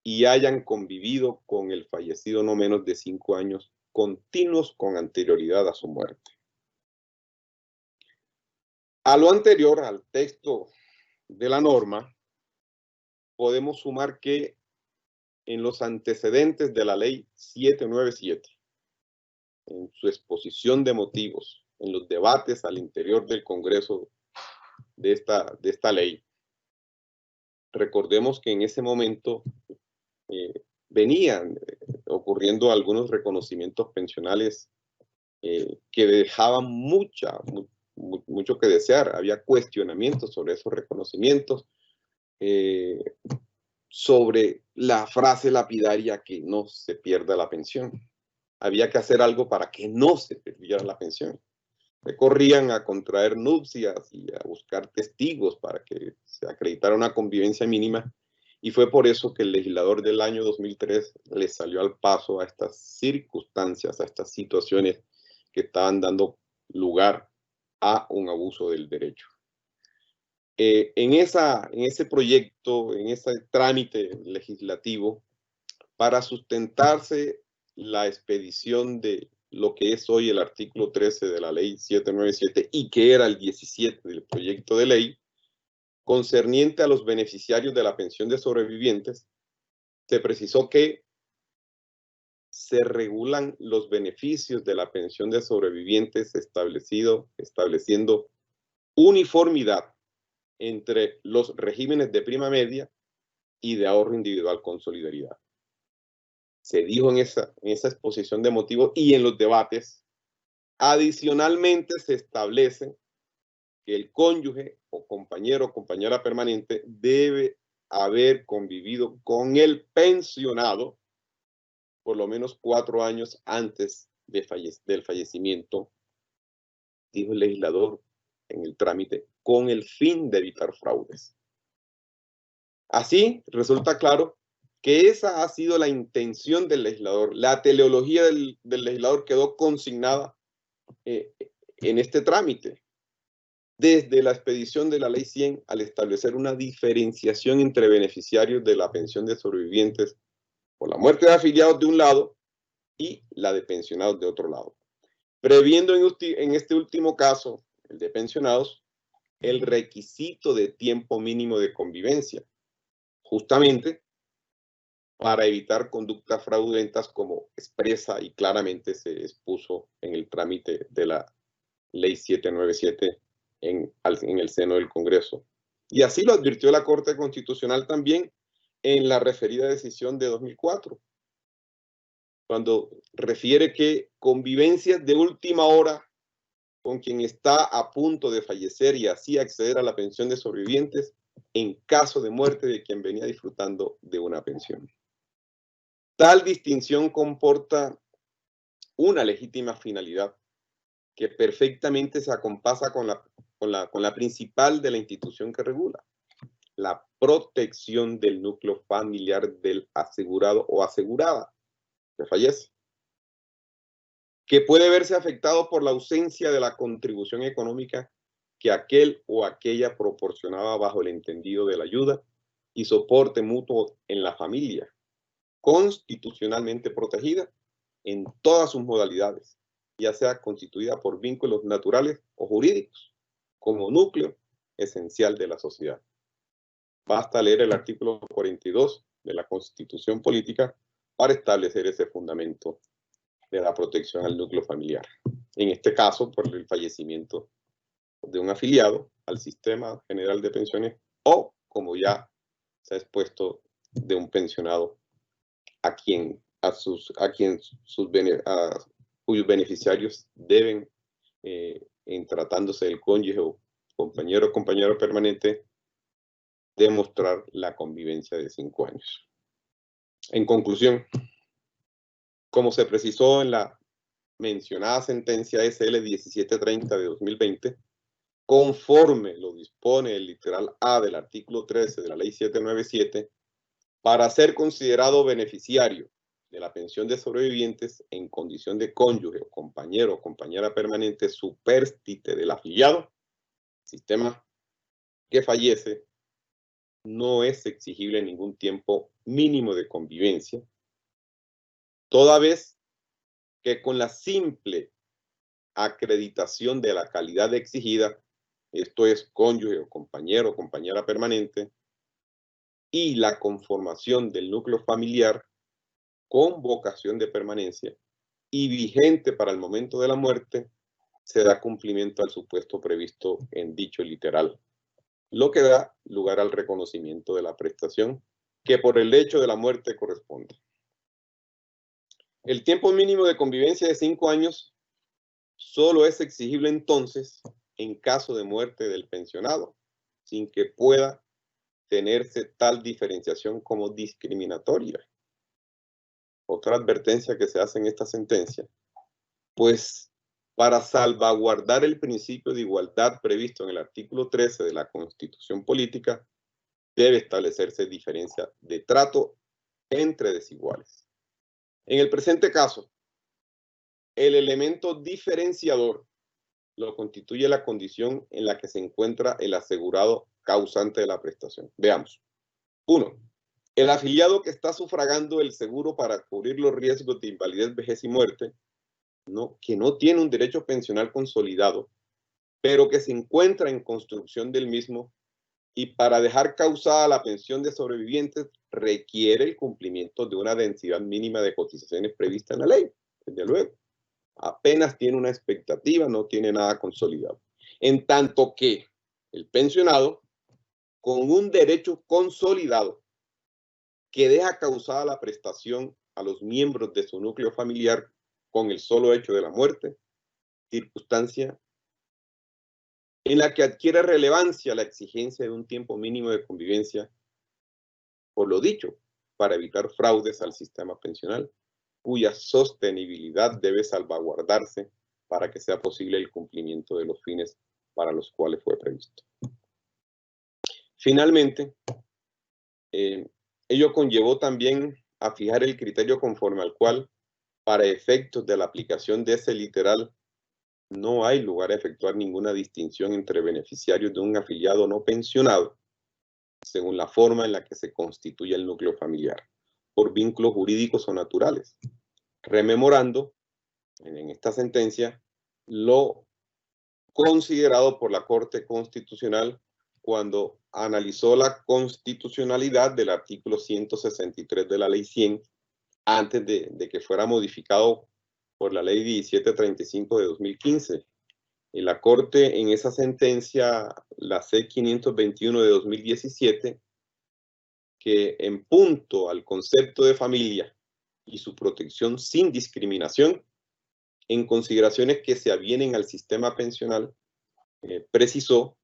y hayan convivido con el fallecido no menos de 5 años continuos con anterioridad a su muerte. A lo anterior, al texto de la norma, podemos sumar que en los antecedentes de la ley 797, en su exposición de motivos, en los debates al interior del Congreso de esta ley. Recordemos que en ese momento venían ocurriendo algunos reconocimientos pensionales que dejaban mucho que desear. Había cuestionamientos sobre esos reconocimientos, sobre la frase lapidaria que no se pierda la pensión. Había que hacer algo para que no se perdiera la pensión. Corrían a contraer nupcias y a buscar testigos para que se acreditara una convivencia mínima, y fue por eso que el legislador del año 2003 le salió al paso a estas circunstancias, a estas situaciones que estaban dando lugar a un abuso del derecho. En ese proyecto, en ese trámite legislativo, para sustentarse la expedición de lo que es hoy el artículo 13 de la ley 797 y que era el 17 del proyecto de ley, concerniente a los beneficiarios de la pensión de sobrevivientes, se precisó que se regulan los beneficios de la pensión de sobrevivientes estableciendo uniformidad entre los regímenes de prima media y de ahorro individual con solidaridad. Se dijo en esa exposición de motivos y en los debates, adicionalmente se establece que el cónyuge o compañero o compañera permanente debe haber convivido con el pensionado por lo menos 4 años antes del fallecimiento, dijo el legislador en el trámite, con el fin de evitar fraudes. Así, resulta claro que esa ha sido la intención del legislador. La teleología del legislador quedó consignada en este trámite. Desde la expedición de la Ley 100, al establecer una diferenciación entre beneficiarios de la pensión de sobrevivientes por la muerte de afiliados de un lado y la de pensionados de otro lado, previendo en este último caso, el de pensionados, el requisito de tiempo mínimo de convivencia, justamente para evitar conductas fraudulentas como expresa y claramente se expuso en el trámite de la Ley 797 en el seno del Congreso. Y así lo advirtió la Corte Constitucional también en la referida decisión de 2004, cuando refiere que convivencias de última hora con quien está a punto de fallecer y así acceder a la pensión de sobrevivientes en caso de muerte de quien venía disfrutando de una pensión. Tal distinción comporta una legítima finalidad que perfectamente se acompasa con la principal de la institución que regula, la protección del núcleo familiar del asegurado o asegurada que fallece, que puede verse afectado por la ausencia de la contribución económica que aquel o aquella proporcionaba bajo el entendido de la ayuda y soporte mutuo en la familia, constitucionalmente protegida en todas sus modalidades, ya sea constituida por vínculos naturales o jurídicos, como núcleo esencial de la sociedad. Basta leer el artículo 42 de la Constitución Política para establecer ese fundamento de la protección al núcleo familiar. En este caso, por el fallecimiento de un afiliado al Sistema General de Pensiones o, como ya se ha expuesto, de un pensionado cuyos beneficiarios deben, en tratándose del cónyuge o compañero permanente, demostrar la convivencia de 5 años. En conclusión, como se precisó en la mencionada sentencia SL 1730 de 2020, conforme lo dispone el literal A del artículo 13 de la Ley 797, para ser considerado beneficiario de la pensión de sobrevivientes en condición de cónyuge o compañero o compañera permanente supérstite del afiliado, sistema que fallece, no es exigible ningún tiempo mínimo de convivencia, toda vez que con la simple acreditación de la calidad exigida, esto es cónyuge o compañero o compañera permanente, y la conformación del núcleo familiar con vocación de permanencia y vigente para el momento de la muerte, se da cumplimiento al supuesto previsto en dicho literal, lo que da lugar al reconocimiento de la prestación que por el hecho de la muerte corresponde. El tiempo mínimo de convivencia de 5 años solo es exigible entonces en caso de muerte del pensionado, sin que pueda tenerse tal diferenciación como discriminatoria. Otra advertencia que se hace en esta sentencia, pues para salvaguardar el principio de igualdad previsto en el artículo 13 de la Constitución Política, debe establecerse diferencia de trato entre desiguales. En el presente caso, el elemento diferenciador lo constituye la condición en la que se encuentra el asegurado causante de la prestación. Veamos. 1. El afiliado que está sufragando el seguro para cubrir los riesgos de invalidez, vejez y muerte, que no tiene un derecho pensional consolidado, pero que se encuentra en construcción del mismo y para dejar causada la pensión de sobrevivientes requiere el cumplimiento de una densidad mínima de cotizaciones prevista en la ley, desde luego. Apenas tiene una expectativa, no tiene nada consolidado. En tanto que el pensionado, con un derecho consolidado que deja causada la prestación a los miembros de su núcleo familiar con el solo hecho de la muerte, circunstancia en la que adquiere relevancia la exigencia de un tiempo mínimo de convivencia, por lo dicho, para evitar fraudes al sistema pensional, cuya sostenibilidad debe salvaguardarse para que sea posible el cumplimiento de los fines para los cuales fue previsto. Finalmente, ello conllevó también a fijar el criterio conforme al cual, para efectos de la aplicación de ese literal, no hay lugar a efectuar ninguna distinción entre beneficiarios de un afiliado no pensionado, según la forma en la que se constituye el núcleo familiar, por vínculos jurídicos o naturales, rememorando en esta sentencia lo considerado por la Corte Constitucional cuando analizó la constitucionalidad del artículo 163 de la Ley 100 antes de que fuera modificado por la Ley 1735 de 2015. En la Corte, en esa sentencia, la C-521 de 2017, que en punto al concepto de familia y su protección sin discriminación, en consideraciones que se avienen al sistema pensional, precisó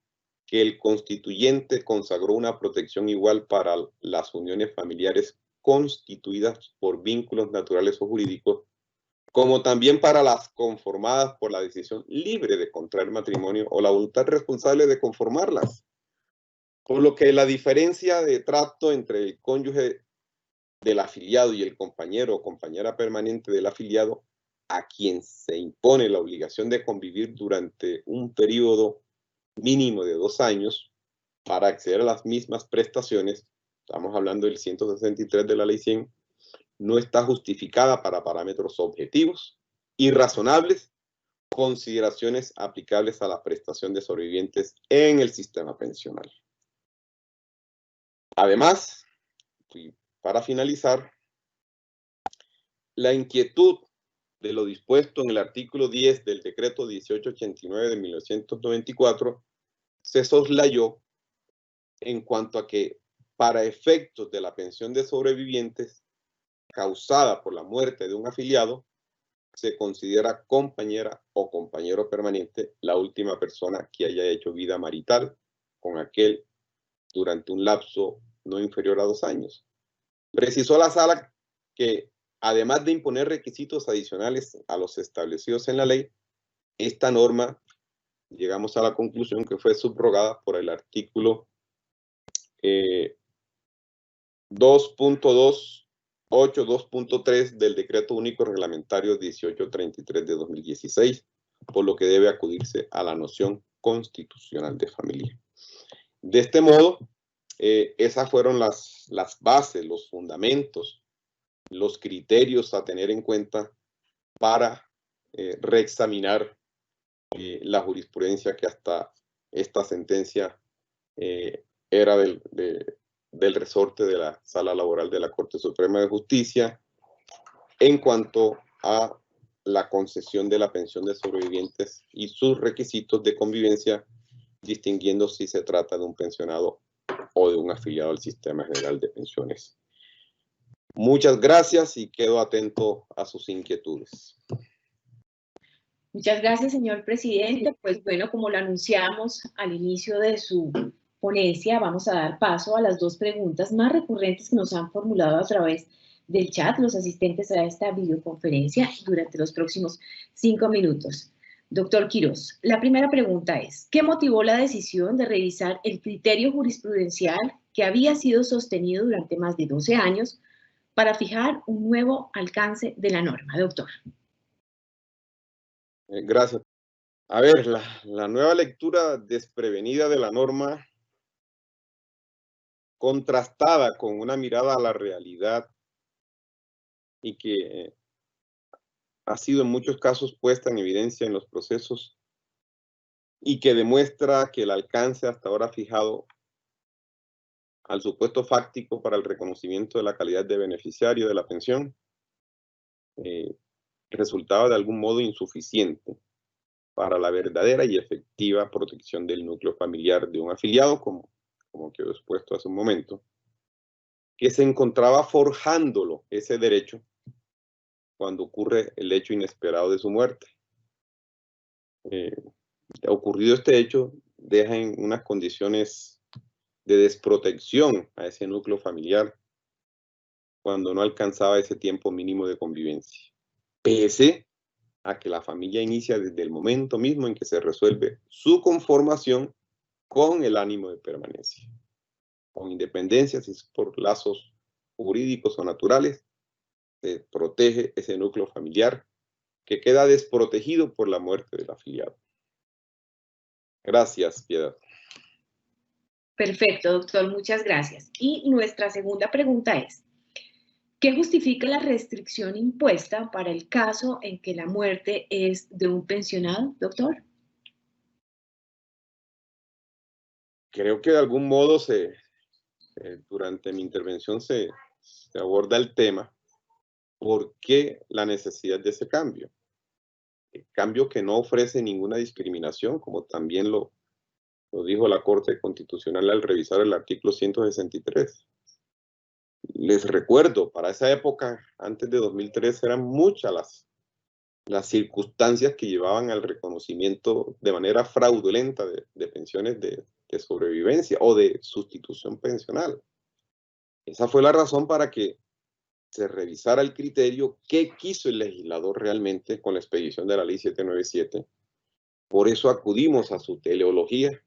que el constituyente consagró una protección igual para las uniones familiares constituidas por vínculos naturales o jurídicos, como también para las conformadas por la decisión libre de contraer matrimonio o la voluntad responsable de conformarlas. Por lo que la diferencia de trato entre el cónyuge del afiliado y el compañero o compañera permanente del afiliado, a quien se impone la obligación de convivir durante un periodo mínimo de 2 años para acceder a las mismas prestaciones, estamos hablando del 163 de la Ley 100, no está justificada para parámetros objetivos y razonables, consideraciones aplicables a la prestación de sobrevivientes en el sistema pensional. Además, para finalizar, la inquietud de lo dispuesto en el artículo 10 del decreto 1889 de 1994 se soslayó en cuanto a que para efectos de la pensión de sobrevivientes causada por la muerte de un afiliado, se considera compañera o compañero permanente la última persona que haya hecho vida marital con aquel durante un lapso no inferior a 2 años. Precisó la Sala que, además de imponer requisitos adicionales a los establecidos en la ley, esta norma, llegamos a la conclusión que fue subrogada por el artículo 2.2.3 del Decreto Único Reglamentario 1833 de 2016, por lo que debe acudirse a la noción constitucional de familia. De este modo, esas fueron las bases, los fundamentos, los criterios a tener en cuenta para reexaminar la jurisprudencia que hasta esta sentencia era de del resorte de la Sala Laboral de la Corte Suprema de Justicia en cuanto a la concesión de la pensión de sobrevivientes y sus requisitos de convivencia, distinguiendo si se trata de un pensionado o de un afiliado al Sistema General de Pensiones. Muchas gracias y quedo atento a sus inquietudes. Muchas gracias, señor presidente. Pues bueno, como lo anunciamos al inicio de su ponencia, vamos a dar paso a las dos preguntas más recurrentes que nos han formulado a través del chat los asistentes a esta videoconferencia durante los próximos 5 minutos. Doctor Quirós, la primera pregunta es, ¿qué motivó la decisión de revisar el criterio jurisprudencial que había sido sostenido durante más de 12 años para fijar un nuevo alcance de la norma, doctor? Gracias. A ver, la nueva lectura desprevenida de la norma, contrastada con una mirada a la realidad y que ha sido en muchos casos puesta en evidencia en los procesos y que demuestra que el alcance hasta ahora fijado al supuesto fáctico para el reconocimiento de la calidad de beneficiario de la pensión resultaba de algún modo insuficiente para la verdadera y efectiva protección del núcleo familiar de un afiliado, como quedó expuesto hace un momento, que se encontraba forjándolo ese derecho cuando ocurre el hecho inesperado de su muerte. Ocurrido este hecho, deja en unas condiciones de desprotección a ese núcleo familiar cuando no alcanzaba ese tiempo mínimo de convivencia, pese a que la familia inicia desde el momento mismo en que se resuelve su conformación con el ánimo de permanencia, con independencia si es por lazos jurídicos o naturales. Se protege ese núcleo familiar que queda desprotegido por la muerte del afiliado. Gracias, Piedad. Perfecto, doctor, muchas gracias. Y nuestra segunda pregunta es, ¿qué justifica la restricción impuesta para el caso en que la muerte es de un pensionado, doctor? Creo que de algún modo durante mi intervención se aborda el tema. ¿Por qué la necesidad de ese cambio? El cambio que no ofrece ninguna discriminación, como también lo dijo la Corte Constitucional al revisar el artículo 163. Les recuerdo, para esa época, antes de 2003, eran muchas las circunstancias que llevaban al reconocimiento de manera fraudulenta de pensiones de sobrevivencia o de sustitución pensional. Esa fue la razón para que se revisara el criterio que quiso el legislador realmente con la expedición de la ley 797. Por eso acudimos a su teleología,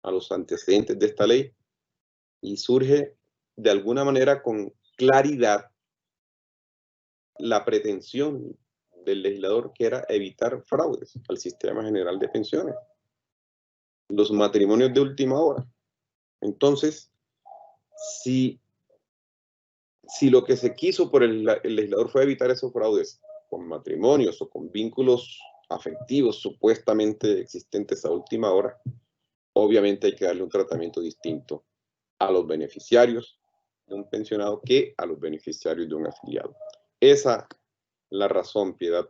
a los antecedentes de esta ley, y surge de alguna manera con claridad la pretensión del legislador, que era evitar fraudes al Sistema General de Pensiones, los matrimonios de última hora. Entonces, si lo que se quiso por el legislador fue evitar esos fraudes con matrimonios o con vínculos afectivos supuestamente existentes a última hora, obviamente hay que darle un tratamiento distinto a los beneficiarios de un pensionado que a los beneficiarios de un afiliado. Esa es la razón, Piedad,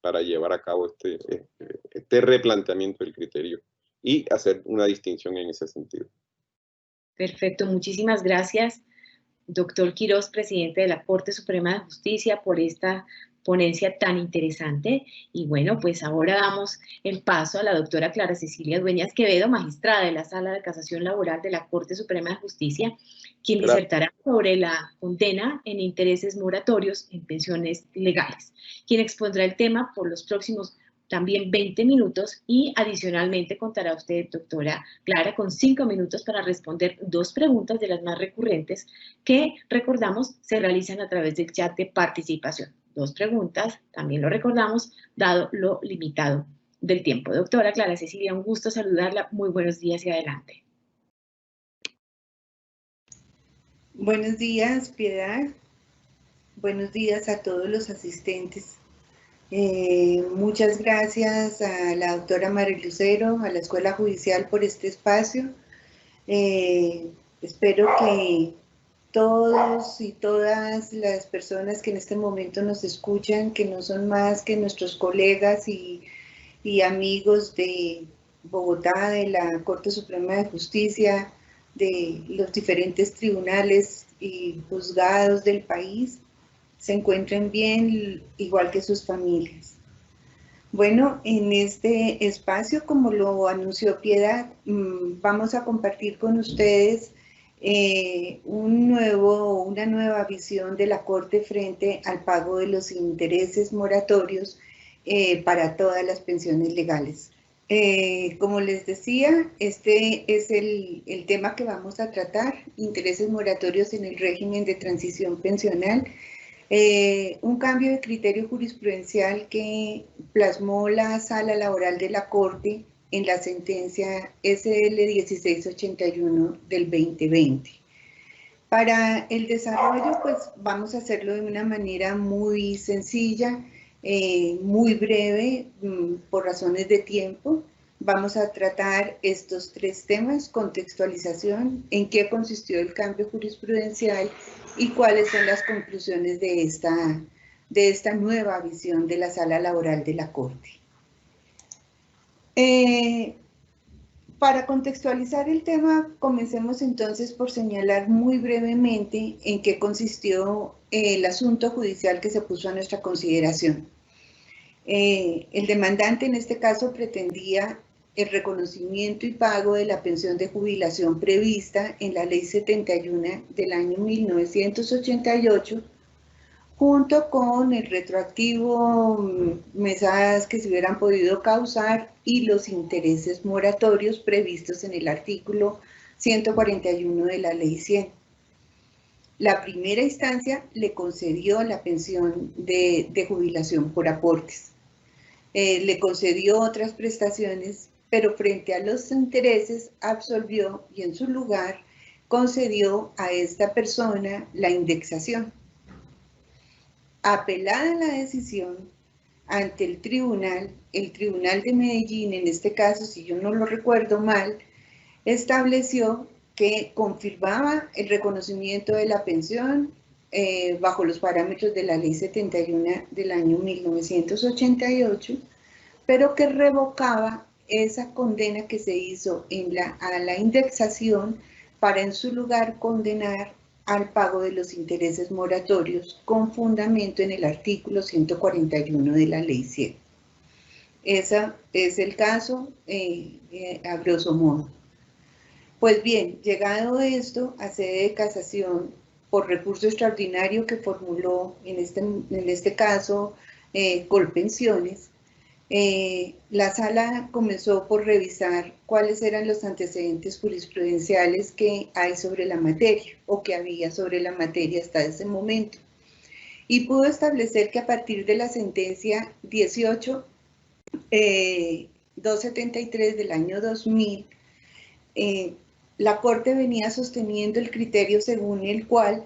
para llevar a cabo este replanteamiento del criterio y hacer una distinción en ese sentido. Perfecto, muchísimas gracias, doctor Quirós, presidente de la Corte Suprema de Justicia, por esta ponencia tan interesante. Y bueno, pues ahora damos el paso a la doctora Clara Cecilia Dueñas Quevedo, magistrada de la Sala de Casación Laboral de la Corte Suprema de Justicia, quien disertará sobre la condena en intereses moratorios en pensiones legales, quien expondrá el tema por los próximos también 20 minutos y adicionalmente contará usted, doctora Clara, con 5 minutos para responder 2 preguntas de las más recurrentes que, recordamos, se realizan a través del chat de participación. 2 preguntas, también lo recordamos, dado lo limitado del tiempo. Doctora Clara Cecilia, un gusto saludarla. Muy buenos días y adelante. Buenos días, Piedad. Buenos días a todos los asistentes. Muchas gracias a la doctora María Lucero, a la Escuela Judicial por este espacio. Espero que todos y todas las personas que en este momento nos escuchan, que no son más que nuestros colegas y amigos de Bogotá, de la Corte Suprema de Justicia, de los diferentes tribunales y juzgados del país, se encuentren bien, igual que sus familias. Bueno, en este espacio, como lo anunció Piedad, vamos a compartir con ustedes una nueva visión de la Corte frente al pago de los intereses moratorios para todas las pensiones legales. Como les decía, este es el tema que vamos a tratar, intereses moratorios en el régimen de transición pensional. Un cambio de criterio jurisprudencial que plasmó la Sala Laboral de la Corte en la sentencia SL 1681 del 2020. Para el desarrollo, pues vamos a hacerlo de una manera muy sencilla, muy breve, por razones de tiempo. Vamos a tratar estos tres temas: contextualización, en qué consistió el cambio jurisprudencial y cuáles son las conclusiones de esta nueva visión de la Sala Laboral de la Corte. Para contextualizar el tema, comencemos entonces por señalar muy brevemente en qué consistió el asunto judicial que se puso a nuestra consideración. El demandante en este caso pretendía el reconocimiento y pago de la pensión de jubilación prevista en la Ley 71 del año 1988, junto con el retroactivo, mesas que se hubieran podido causar y los intereses moratorios previstos en el artículo 141 de la Ley 100. La primera instancia le concedió la pensión de jubilación por aportes. Le concedió otras prestaciones, pero frente a los intereses absolvió y en su lugar concedió a esta persona la indexación. Apelada la decisión ante el Tribunal de Medellín, en este caso, si yo no lo recuerdo mal, estableció que confirmaba el reconocimiento de la pensión bajo los parámetros de la Ley 71 del año 1988, pero que revocaba esa condena que se hizo a la indexación para en su lugar condenar al pago de los intereses moratorios con fundamento en el artículo 141 de la Ley 100. Ese es el caso a grosso modo. Pues bien, llegado esto a sede de casación por recurso extraordinario que formuló en este caso Colpensiones, la sala comenzó por revisar cuáles eran los antecedentes jurisprudenciales que hay sobre la materia o que había sobre la materia hasta ese momento, y pudo establecer que a partir de la sentencia 18-273 del año 2000, la Corte venía sosteniendo el criterio según el cual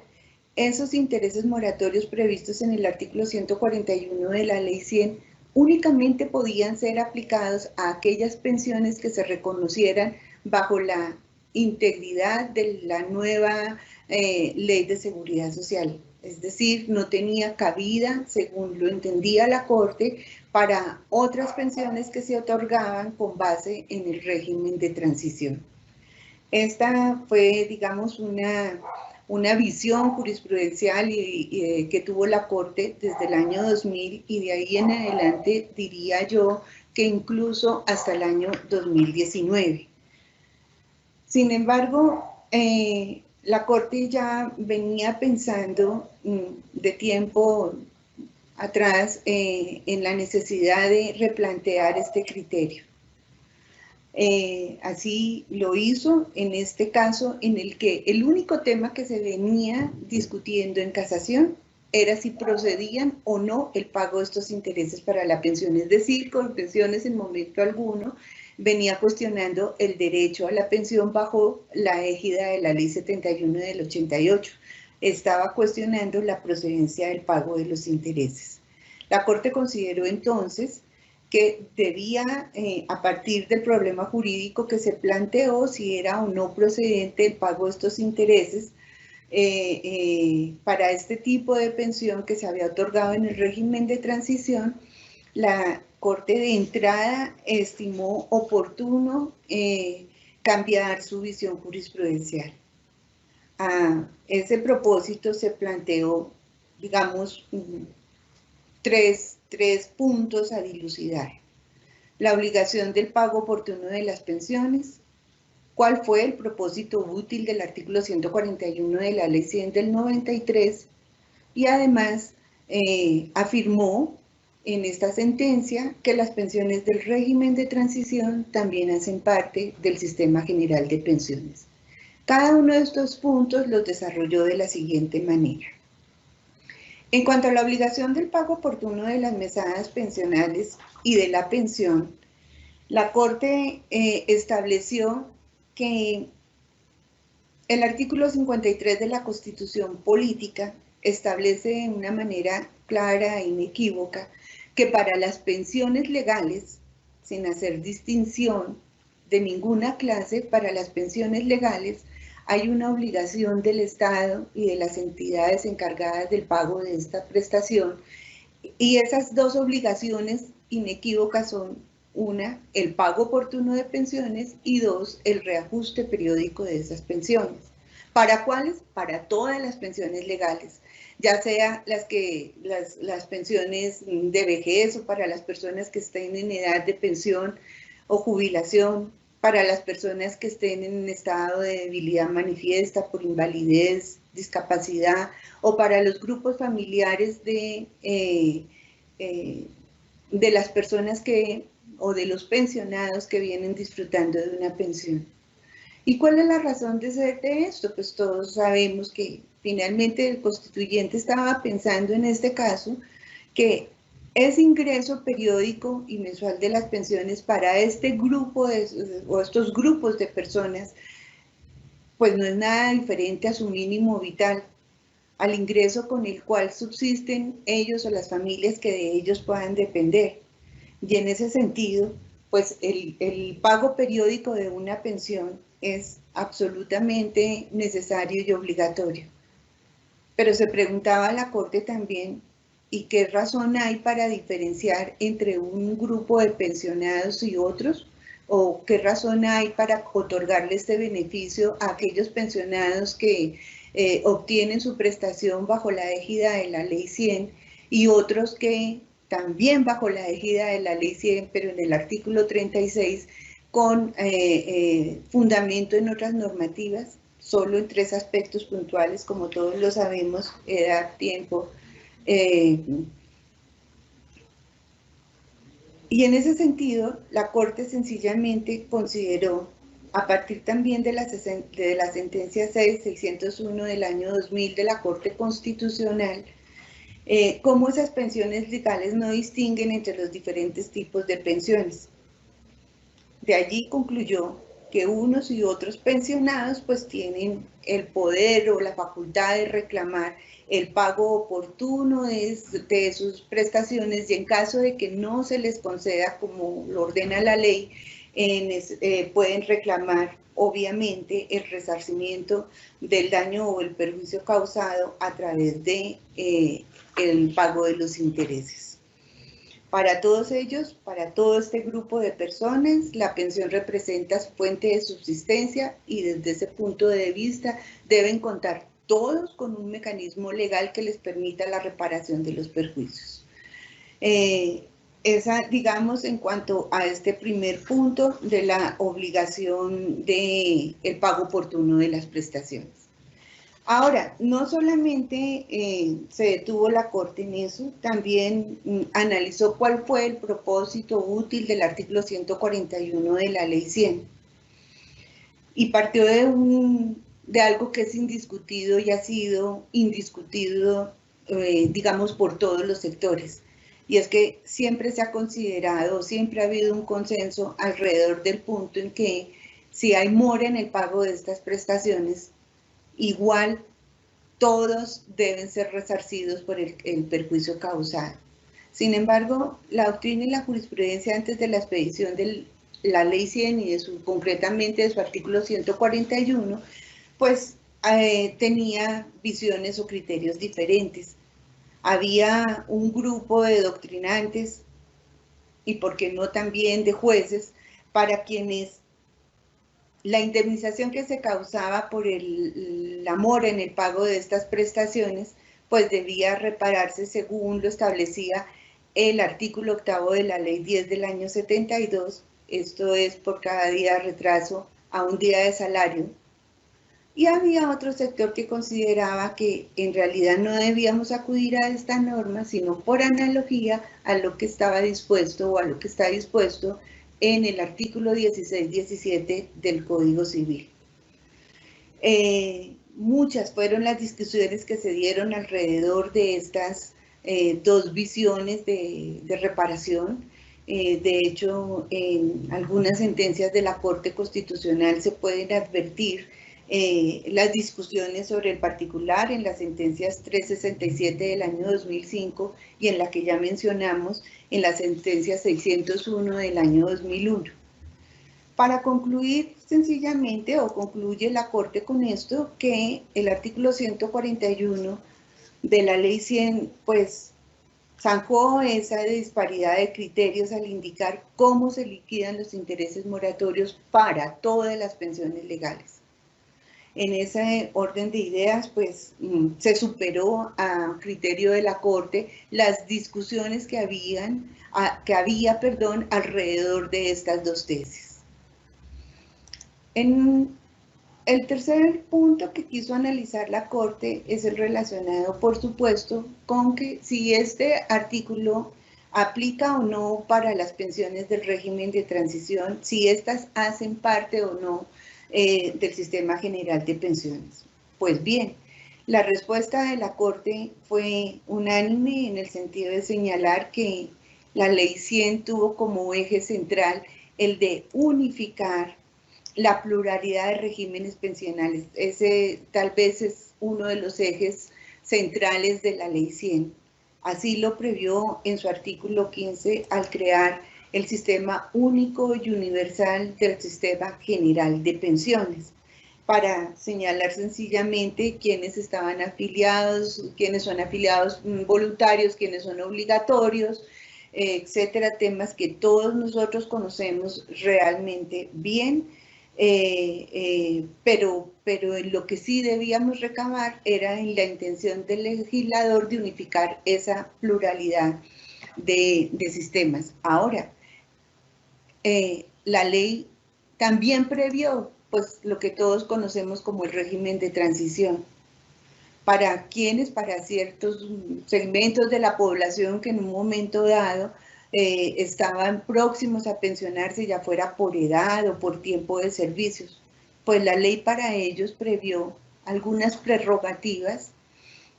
esos intereses moratorios previstos en el artículo 141 de la Ley 100 únicamente podían ser aplicados a aquellas pensiones que se reconocieran bajo la integridad de la nueva Ley de Seguridad Social. Es decir, no tenía cabida, según lo entendía la Corte, para otras pensiones que se otorgaban con base en el régimen de transición. Esta fue, digamos, una visión jurisprudencial que tuvo la Corte desde el año 2000 y de ahí en adelante diría yo que incluso hasta el año 2019. Sin embargo, la Corte ya venía pensando de tiempo atrás en la necesidad de replantear este criterio. Así lo hizo en este caso, en el que el único tema que se venía discutiendo en casación era si procedían o no el pago de estos intereses para la pensión. Es decir, Colpensiones en momento alguno venía cuestionando el derecho a la pensión bajo la égida de la Ley 71 del 88. Estaba cuestionando la procedencia del pago de los intereses. La Corte consideró entonces que debía, a partir del problema jurídico que se planteó, si era o no procedente el pago de estos intereses para este tipo de pensión que se había otorgado en el régimen de transición, la Corte de entrada estimó oportuno cambiar su visión jurisprudencial. A ese propósito se planteó, digamos, tres puntos a dilucidar. La obligación del pago oportuno de las pensiones, cuál fue el propósito útil del artículo 141 de la Ley 100 del 93, y además afirmó en esta sentencia que las pensiones del régimen de transición también hacen parte del sistema general de pensiones. Cada uno de estos puntos los desarrolló de la siguiente manera. En cuanto a la obligación del pago oportuno de las mesadas pensionales y de la pensión, la Corte estableció que el artículo 53 de la Constitución Política establece de una manera clara e inequívoca que para las pensiones legales, sin hacer distinción de ninguna clase, para las pensiones legales hay una obligación del Estado y de las entidades encargadas del pago de esta prestación, y esas dos obligaciones inequívocas son: una, el pago oportuno de pensiones, y dos, el reajuste periódico de esas pensiones. ¿Para cuáles? Para todas las pensiones legales, ya sea las pensiones de vejez o para las personas que estén en edad de pensión o jubilación, para las personas que estén en estado de debilidad manifiesta por invalidez, discapacidad, o para los grupos familiares de las personas o de los pensionados que vienen disfrutando de una pensión. ¿Y cuál es la razón de ser de esto? Pues todos sabemos que finalmente el constituyente estaba pensando en este caso que ese ingreso periódico y mensual de las pensiones para este grupo o estos grupos de personas, pues no es nada diferente a su mínimo vital, al ingreso con el cual subsisten ellos o las familias que de ellos puedan depender. Y en ese sentido, pues el pago periódico de una pensión es absolutamente necesario y obligatorio. Pero se preguntaba la Corte también, ¿y qué razón hay para diferenciar entre un grupo de pensionados y otros? ¿O qué razón hay para otorgarle este beneficio a aquellos pensionados que obtienen su prestación bajo la égida de la Ley 100 y otros que también bajo la égida de la Ley 100, pero en el artículo 36, con fundamento en otras normativas, solo en tres aspectos puntuales, como todos lo sabemos: edad, tiempo. Y en ese sentido, la Corte sencillamente consideró, a partir también de la sentencia 601 del año 2000 de la Corte Constitucional, cómo esas pensiones legales no distinguen entre los diferentes tipos de pensiones. De allí concluyó que unos y otros pensionados pues tienen el poder o la facultad de reclamar el pago oportuno de sus prestaciones, y en caso de que no se les conceda como lo ordena la ley, pueden reclamar obviamente el resarcimiento del daño o el perjuicio causado a través de el pago de los intereses. Para todos ellos, para todo este grupo de personas, la pensión representa su fuente de subsistencia, y desde ese punto de vista deben contar todos con un mecanismo legal que les permita la reparación de los perjuicios. Esa, digamos, en cuanto a este primer punto de la obligación del pago oportuno de las prestaciones. Ahora, no solamente se detuvo la Corte en eso, también analizó cuál fue el propósito útil del artículo 141 de la Ley 100. Y partió de algo que es indiscutido y ha sido indiscutido, digamos, por todos los sectores. Y es que siempre se ha considerado, siempre ha habido un consenso alrededor del punto en que si hay mora en el pago de estas prestaciones, igual todos deben ser resarcidos por el perjuicio causado. Sin embargo, la doctrina y la jurisprudencia antes de la expedición de la Ley 100 y concretamente de su artículo 141, pues tenía visiones o criterios diferentes. Había un grupo de doctrinantes y, por qué no, también de jueces, para quienes la indemnización que se causaba por la mora en el pago de estas prestaciones, pues debía repararse según lo establecía el artículo 8º de la Ley 10 del año 72, esto es por cada día de retraso a un día de salario. Y había otro sector que consideraba que en realidad no debíamos acudir a esta norma, sino por analogía a lo que estaba dispuesto o a lo que está dispuesto en el artículo 16-17 del Código Civil. Muchas fueron las discusiones que se dieron alrededor de estas dos visiones de reparación. De hecho, en algunas sentencias de la Corte Constitucional se pueden advertir las discusiones sobre el particular en las sentencias 367 del año 2005 y en la que ya mencionamos en la sentencia 601 del año 2001. Para concluir sencillamente, o concluye la Corte con esto, que el artículo 141 de la Ley 100 pues zanjó esa disparidad de criterios al indicar cómo se liquidan los intereses moratorios para todas las pensiones legales. En ese orden de ideas, pues, se superó a criterio de la Corte las discusiones que había alrededor de estas dos tesis. En el tercer punto que quiso analizar la Corte es el relacionado, por supuesto, con que si este artículo aplica o no para las pensiones del régimen de transición, si estas hacen parte o no del Sistema General de Pensiones. Pues bien, la respuesta de la Corte fue unánime en el sentido de señalar que la Ley 100 tuvo como eje central el de unificar la pluralidad de regímenes pensionales. Ese tal vez es uno de los ejes centrales de la Ley 100. Así lo previó en su artículo 15 al crear el sistema único y universal del Sistema General de Pensiones, para señalar sencillamente quiénes estaban afiliados, quiénes son afiliados voluntarios, quiénes son obligatorios, etcétera, temas que todos nosotros conocemos realmente bien, pero en lo que sí debíamos recabar era en la intención del legislador de unificar esa pluralidad de sistemas. Ahora, la ley también previó pues lo que todos conocemos como el régimen de transición. ¿Para quiénes? Para ciertos segmentos de la población que en un momento dado estaban próximos a pensionarse, ya fuera por edad o por tiempo de servicios. Pues la ley para ellos previó algunas prerrogativas,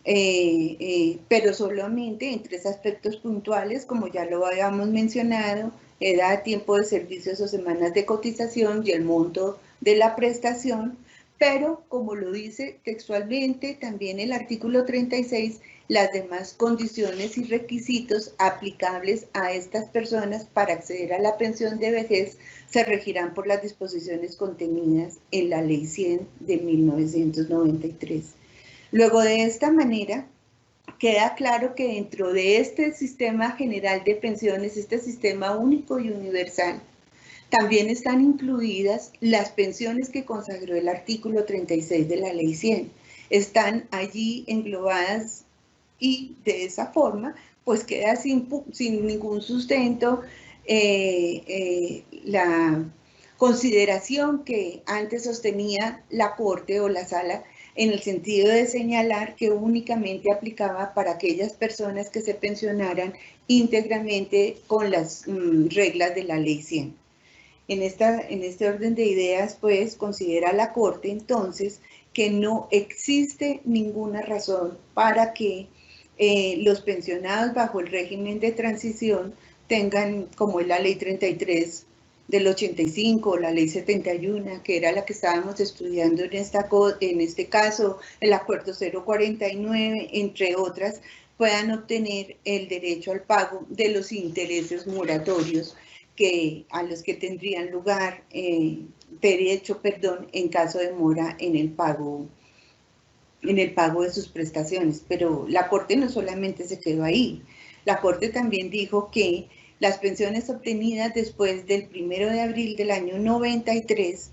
pero solamente en 3 aspectos puntuales, como ya lo habíamos mencionado: edad, tiempo de servicios o semanas de cotización y el monto de la prestación. Pero, como lo dice textualmente también el artículo 36, las demás condiciones y requisitos aplicables a estas personas para acceder a la pensión de vejez se regirán por las disposiciones contenidas en la Ley 100 de 1993. Luego, de esta manera, queda claro que dentro de este Sistema General de Pensiones, este sistema único y universal, también están incluidas las pensiones que consagró el artículo 36 de la Ley 100. Están allí englobadas y de esa forma, pues queda sin ningún sustento la consideración que antes sostenía la Corte o la Sala, en el sentido de señalar que únicamente aplicaba para aquellas personas que se pensionaran íntegramente con las reglas de la Ley 100. En este orden de ideas, pues, considera la Corte entonces que no existe ninguna razón para que los pensionados bajo el régimen de transición tengan, como es la Ley 33 del 85, o la Ley 71, que era la que estábamos estudiando en este caso, el Acuerdo 049, entre otras, puedan obtener el derecho al pago de los intereses moratorios a los que tendrían lugar derecho en caso de mora en el pago de sus prestaciones. Pero la Corte no solamente se quedó ahí, la Corte también dijo que las pensiones obtenidas después del 1 de abril del año 93,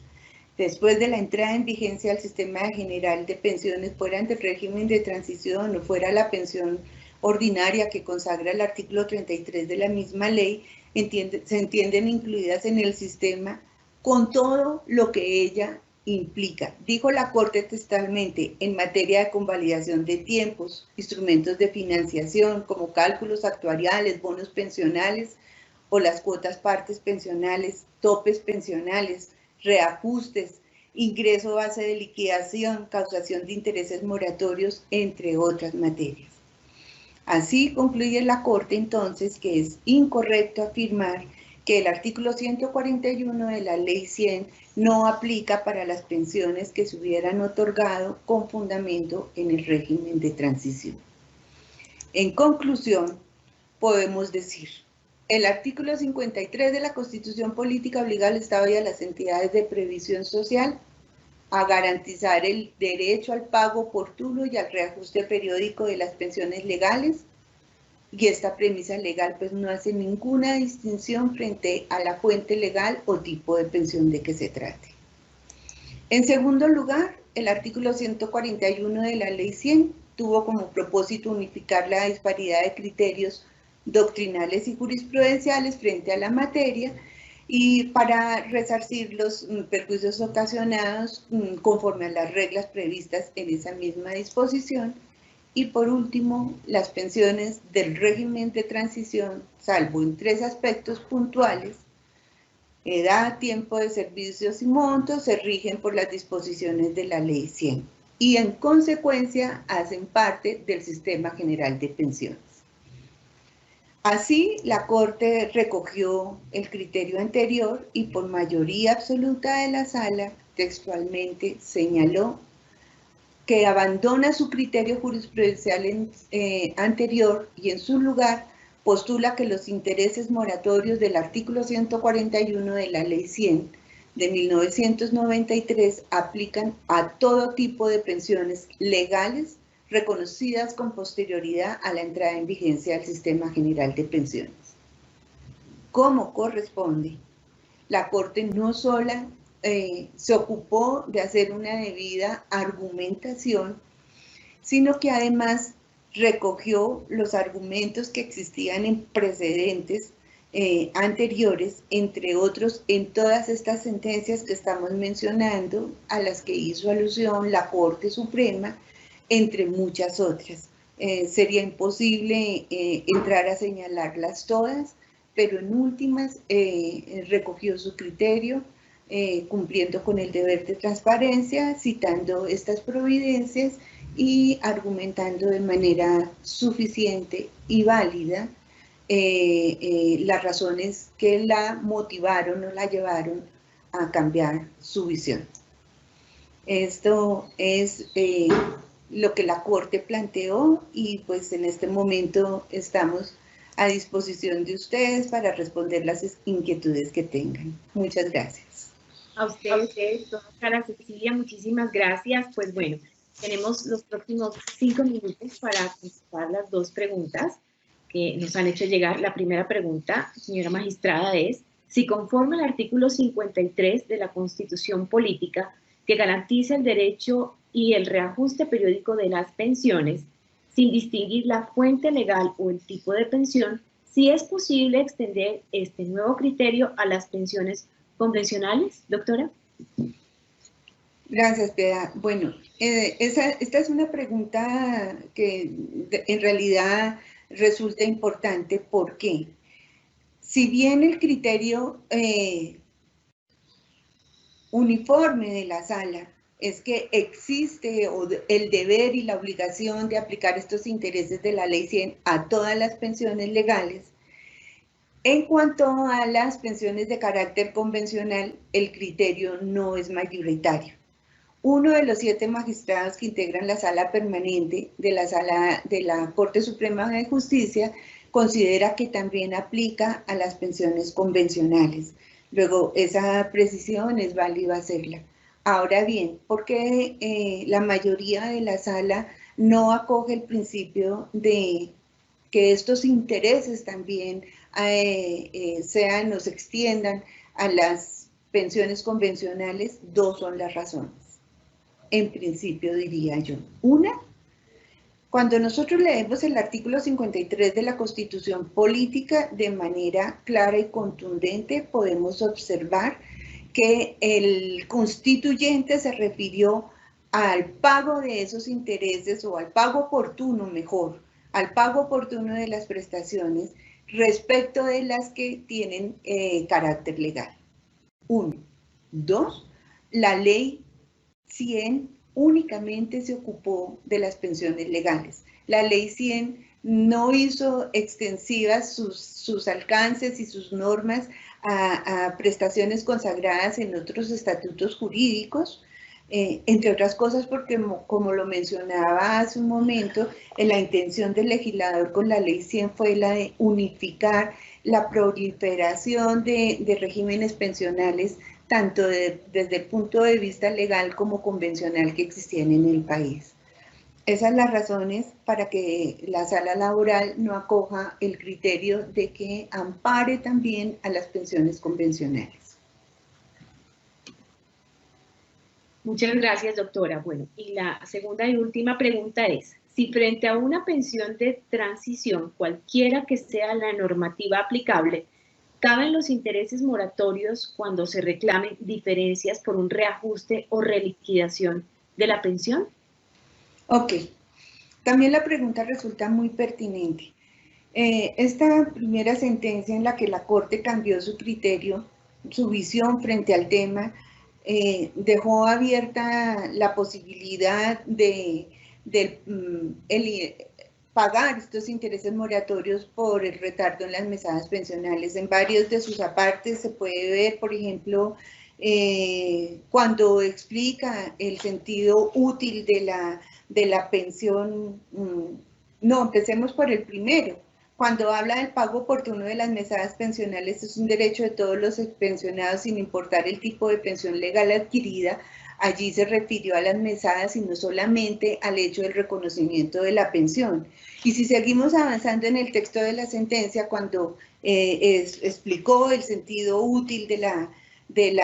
después de la entrada en vigencia del Sistema General de Pensiones, fueran del régimen de transición o fuera la pensión ordinaria que consagra el artículo 33 de la misma ley, se entienden incluidas en el sistema con todo lo que ella implica. Dijo la Corte textualmente, en materia de convalidación de tiempos, instrumentos de financiación como cálculos actuariales, bonos pensionales o las cuotas partes pensionales, topes pensionales, reajustes, ingreso base de liquidación, causación de intereses moratorios, entre otras materias. Así concluye la Corte entonces que es incorrecto afirmar que el artículo 141 de la Ley 100 no aplica para las pensiones que se hubieran otorgado con fundamento en el régimen de transición. En conclusión, podemos decir, el artículo 53 de la Constitución Política obliga al Estado y a las entidades de previsión social a garantizar el derecho al pago oportuno y al reajuste periódico de las pensiones legales, y esta premisa legal pues no hace ninguna distinción frente a la fuente legal o tipo de pensión de que se trate. En segundo lugar, el artículo 141 de la Ley 100 tuvo como propósito unificar la disparidad de criterios doctrinales y jurisprudenciales frente a la materia y para resarcir los perjuicios ocasionados conforme a las reglas previstas en esa misma disposición. Y por último, las pensiones del régimen de transición, salvo en 3 aspectos puntuales, edad, tiempo de servicios y montos, se rigen por las disposiciones de la Ley 100 y en consecuencia hacen parte del Sistema General de Pensiones. Así, la Corte recogió el criterio anterior y por mayoría absoluta de la Sala textualmente señaló que abandona su criterio jurisprudencial anterior y en su lugar postula que los intereses moratorios del artículo 141 de la Ley 100 de 1993 aplican a todo tipo de pensiones legales reconocidas con posterioridad a la entrada en vigencia del Sistema General de Pensiones. Como corresponde, la Corte no sola se ocupó de hacer una debida argumentación, sino que además recogió los argumentos que existían en precedentes anteriores, entre otros en todas estas sentencias que estamos mencionando, a las que hizo alusión la Corte Suprema, entre muchas otras. Sería imposible entrar a señalarlas todas, pero en últimas recogió su criterio, cumpliendo con el deber de transparencia, citando estas providencias y argumentando de manera suficiente y válida las razones que la motivaron o la llevaron a cambiar su visión. Esto es lo que la Corte planteó y pues en este momento estamos a disposición de ustedes para responder las inquietudes que tengan. Muchas gracias. A ustedes, doctora Cecilia, muchísimas gracias. Pues bueno, tenemos los próximos 5 minutos para contestar las 2 preguntas que nos han hecho llegar. La primera pregunta, señora magistrada, es si conforme al artículo 53 de la Constitución Política, que garantiza el derecho y el reajuste periódico de las pensiones, sin distinguir la fuente legal o el tipo de pensión, si es posible extender este nuevo criterio a las pensiones convencionales, doctora. Gracias, Piedad. Bueno, esta es una pregunta que en realidad resulta importante porque si bien el criterio uniforme de la Sala es que existe el deber y la obligación de aplicar estos intereses de la Ley 100 a todas las pensiones legales, en cuanto a las pensiones de carácter convencional, el criterio no es mayoritario. Uno de los 7 magistrados que integran la sala permanente de la Corte Suprema de Justicia considera que también aplica a las pensiones convencionales. Luego, esa precisión es válido hacerla. Ahora bien, ¿por qué la mayoría de la sala no acoge el principio de que estos intereses también sean o se extiendan a las pensiones convencionales? 2 son las razones. En principio, diría yo. Una, cuando nosotros leemos el artículo 53 de la Constitución Política de manera clara y contundente, podemos observar que el constituyente se refirió al pago de esos intereses, o al pago oportuno, mejor, al pago oportuno de las prestaciones respecto de las que tienen carácter legal. 1. 2. La ley 100 únicamente se ocupó de las pensiones legales. La ley 100 no hizo extensivas sus alcances y sus normas a prestaciones consagradas en otros estatutos jurídicos, entre otras cosas porque, como lo mencionaba hace un momento, la intención del legislador con la ley 100 fue la de unificar la proliferación de regímenes pensionales, tanto desde el punto de vista legal como convencional que existían en el país. Esas son las razones para que la sala laboral no acoja el criterio de que ampare también a las pensiones convencionales. Muchas gracias, doctora. Bueno, y la segunda y última pregunta es, si frente a una pensión de transición, cualquiera que sea la normativa aplicable, ¿caben los intereses moratorios cuando se reclamen diferencias por un reajuste o reliquidación de la pensión? Ok, también la pregunta resulta muy pertinente. Esta primera sentencia en la que la Corte cambió su criterio, su visión frente al tema, dejó abierta la posibilidad de pagar estos intereses moratorios por el retardo en las mesadas pensionales. En varios de sus apartes se puede ver, por ejemplo, cuando explica el sentido útil de la pensión. No, empecemos por el primero. Cuando habla del pago oportuno de las mesadas pensionales, es un derecho de todos los pensionados sin importar el tipo de pensión legal adquirida. Allí se refirió a las mesadas y no solamente al hecho del reconocimiento de la pensión. Y si seguimos avanzando en el texto de la sentencia, cuando explicó el sentido útil del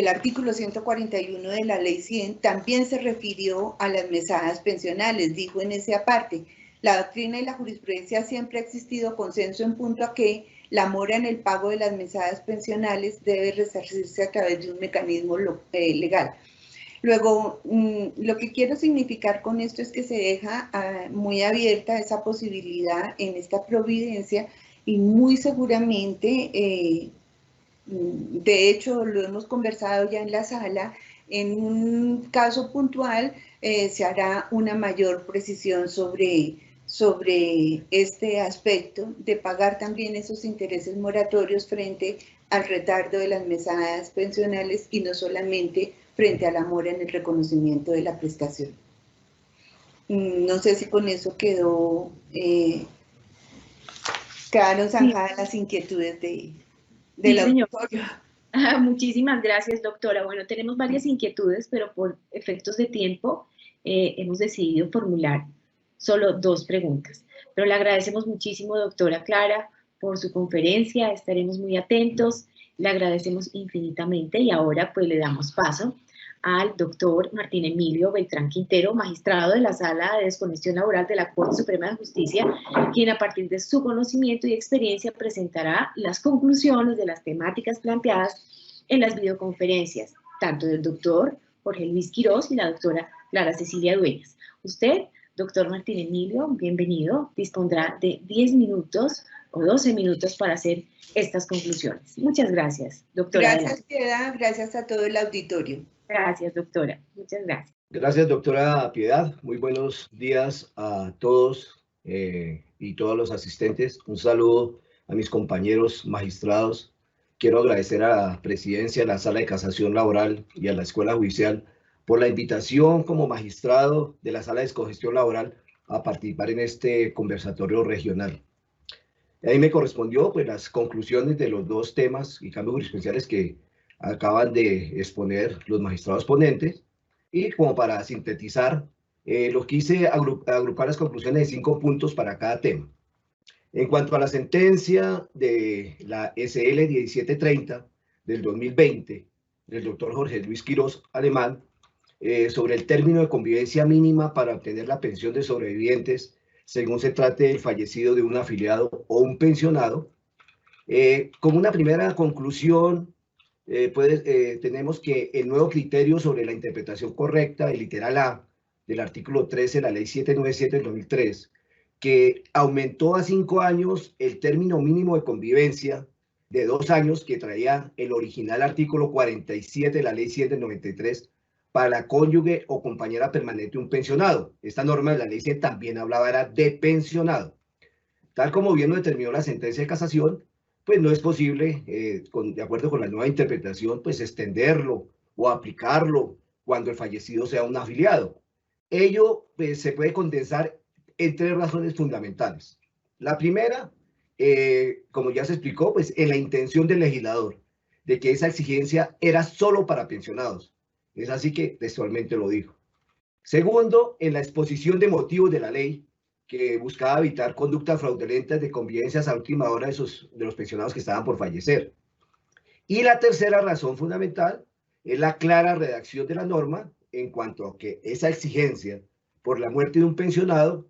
artículo 141 de la ley 100, también se refirió a las mesadas pensionales. Dijo en ese aparte: la doctrina y la jurisprudencia siempre ha existido consenso en punto a que la mora en el pago de las mesadas pensionales debe resarcirse a través de un mecanismo legal. Luego, lo que quiero significar con esto es que se deja muy abierta esa posibilidad en esta providencia, y muy seguramente, de hecho lo hemos conversado ya en la sala, en un caso puntual se hará una mayor precisión sobre este aspecto de pagar también esos intereses moratorios frente al retardo de las mesadas pensionales y no solamente frente a la mora en el reconocimiento de la prestación. No sé si con eso quedaron zanjadas las inquietudes del auditorio. Muchísimas gracias, doctora. Bueno, tenemos varias inquietudes, pero por efectos de tiempo hemos decidido formular solo 2 preguntas. Pero le agradecemos muchísimo, doctora Clara, por su conferencia. Estaremos muy atentos. Le agradecemos infinitamente y ahora pues le damos paso al doctor Martín Emilio Beltrán Quintero, magistrado de la Sala de Desconexión Laboral de la Corte Suprema de Justicia, quien a partir de su conocimiento y experiencia presentará las conclusiones de las temáticas planteadas en las videoconferencias, tanto del doctor Jorge Luis Quirós y la doctora Clara Cecilia Dueñas. Usted, doctor Martín Emilio, bienvenido, dispondrá de 10 minutos o 12 minutos para hacer estas conclusiones. Muchas gracias, doctora. Gracias, Piedad. Gracias a todo el auditorio. Gracias, doctora. Muchas gracias. Gracias, doctora Piedad. Muy buenos días a todos y todos los asistentes. Un saludo a mis compañeros magistrados. Quiero agradecer a la presidencia, a la Sala de Casación Laboral y a la Escuela Judicial por la invitación como magistrado de la Sala de Descongestión Laboral a participar en este conversatorio regional. Ahí me correspondió pues, las conclusiones de los dos temas y cambios jurisprudenciales que acaban de exponer los magistrados ponentes, y como para sintetizar, lo quise agrupar las conclusiones de 5 puntos para cada tema. En cuanto a la sentencia de la SL 1730 del 2020, del doctor Jorge Luis Quirós Alemán, sobre el término de convivencia mínima para obtener la pensión de sobrevivientes según se trate del fallecido de un afiliado o un pensionado, como una primera conclusión, tenemos que el nuevo criterio sobre la interpretación correcta del literal A del artículo 13 de la ley 797 del 2003, que aumentó a 5 años el término mínimo de convivencia de 2 años que traía el original artículo 47 de la ley 7 del 93 para la cónyuge o compañera permanente de un pensionado. Esta norma de la ley 7 también hablaba era de pensionado. Tal como bien lo determinó la sentencia de casación, pues no es posible, de acuerdo con la nueva interpretación, pues extenderlo o aplicarlo cuando el fallecido sea un afiliado. Ello pues, se puede condensar en 3 razones fundamentales. La primera, como ya se explicó, pues en la intención del legislador de que esa exigencia era solo para pensionados. Es así que textualmente lo dijo. Segundo, en la exposición de motivos de la ley que buscaba evitar conductas fraudulentas de convivencias a última hora de los pensionados que estaban por fallecer. Y la tercera razón fundamental es la clara redacción de la norma en cuanto a que esa exigencia por la muerte de un pensionado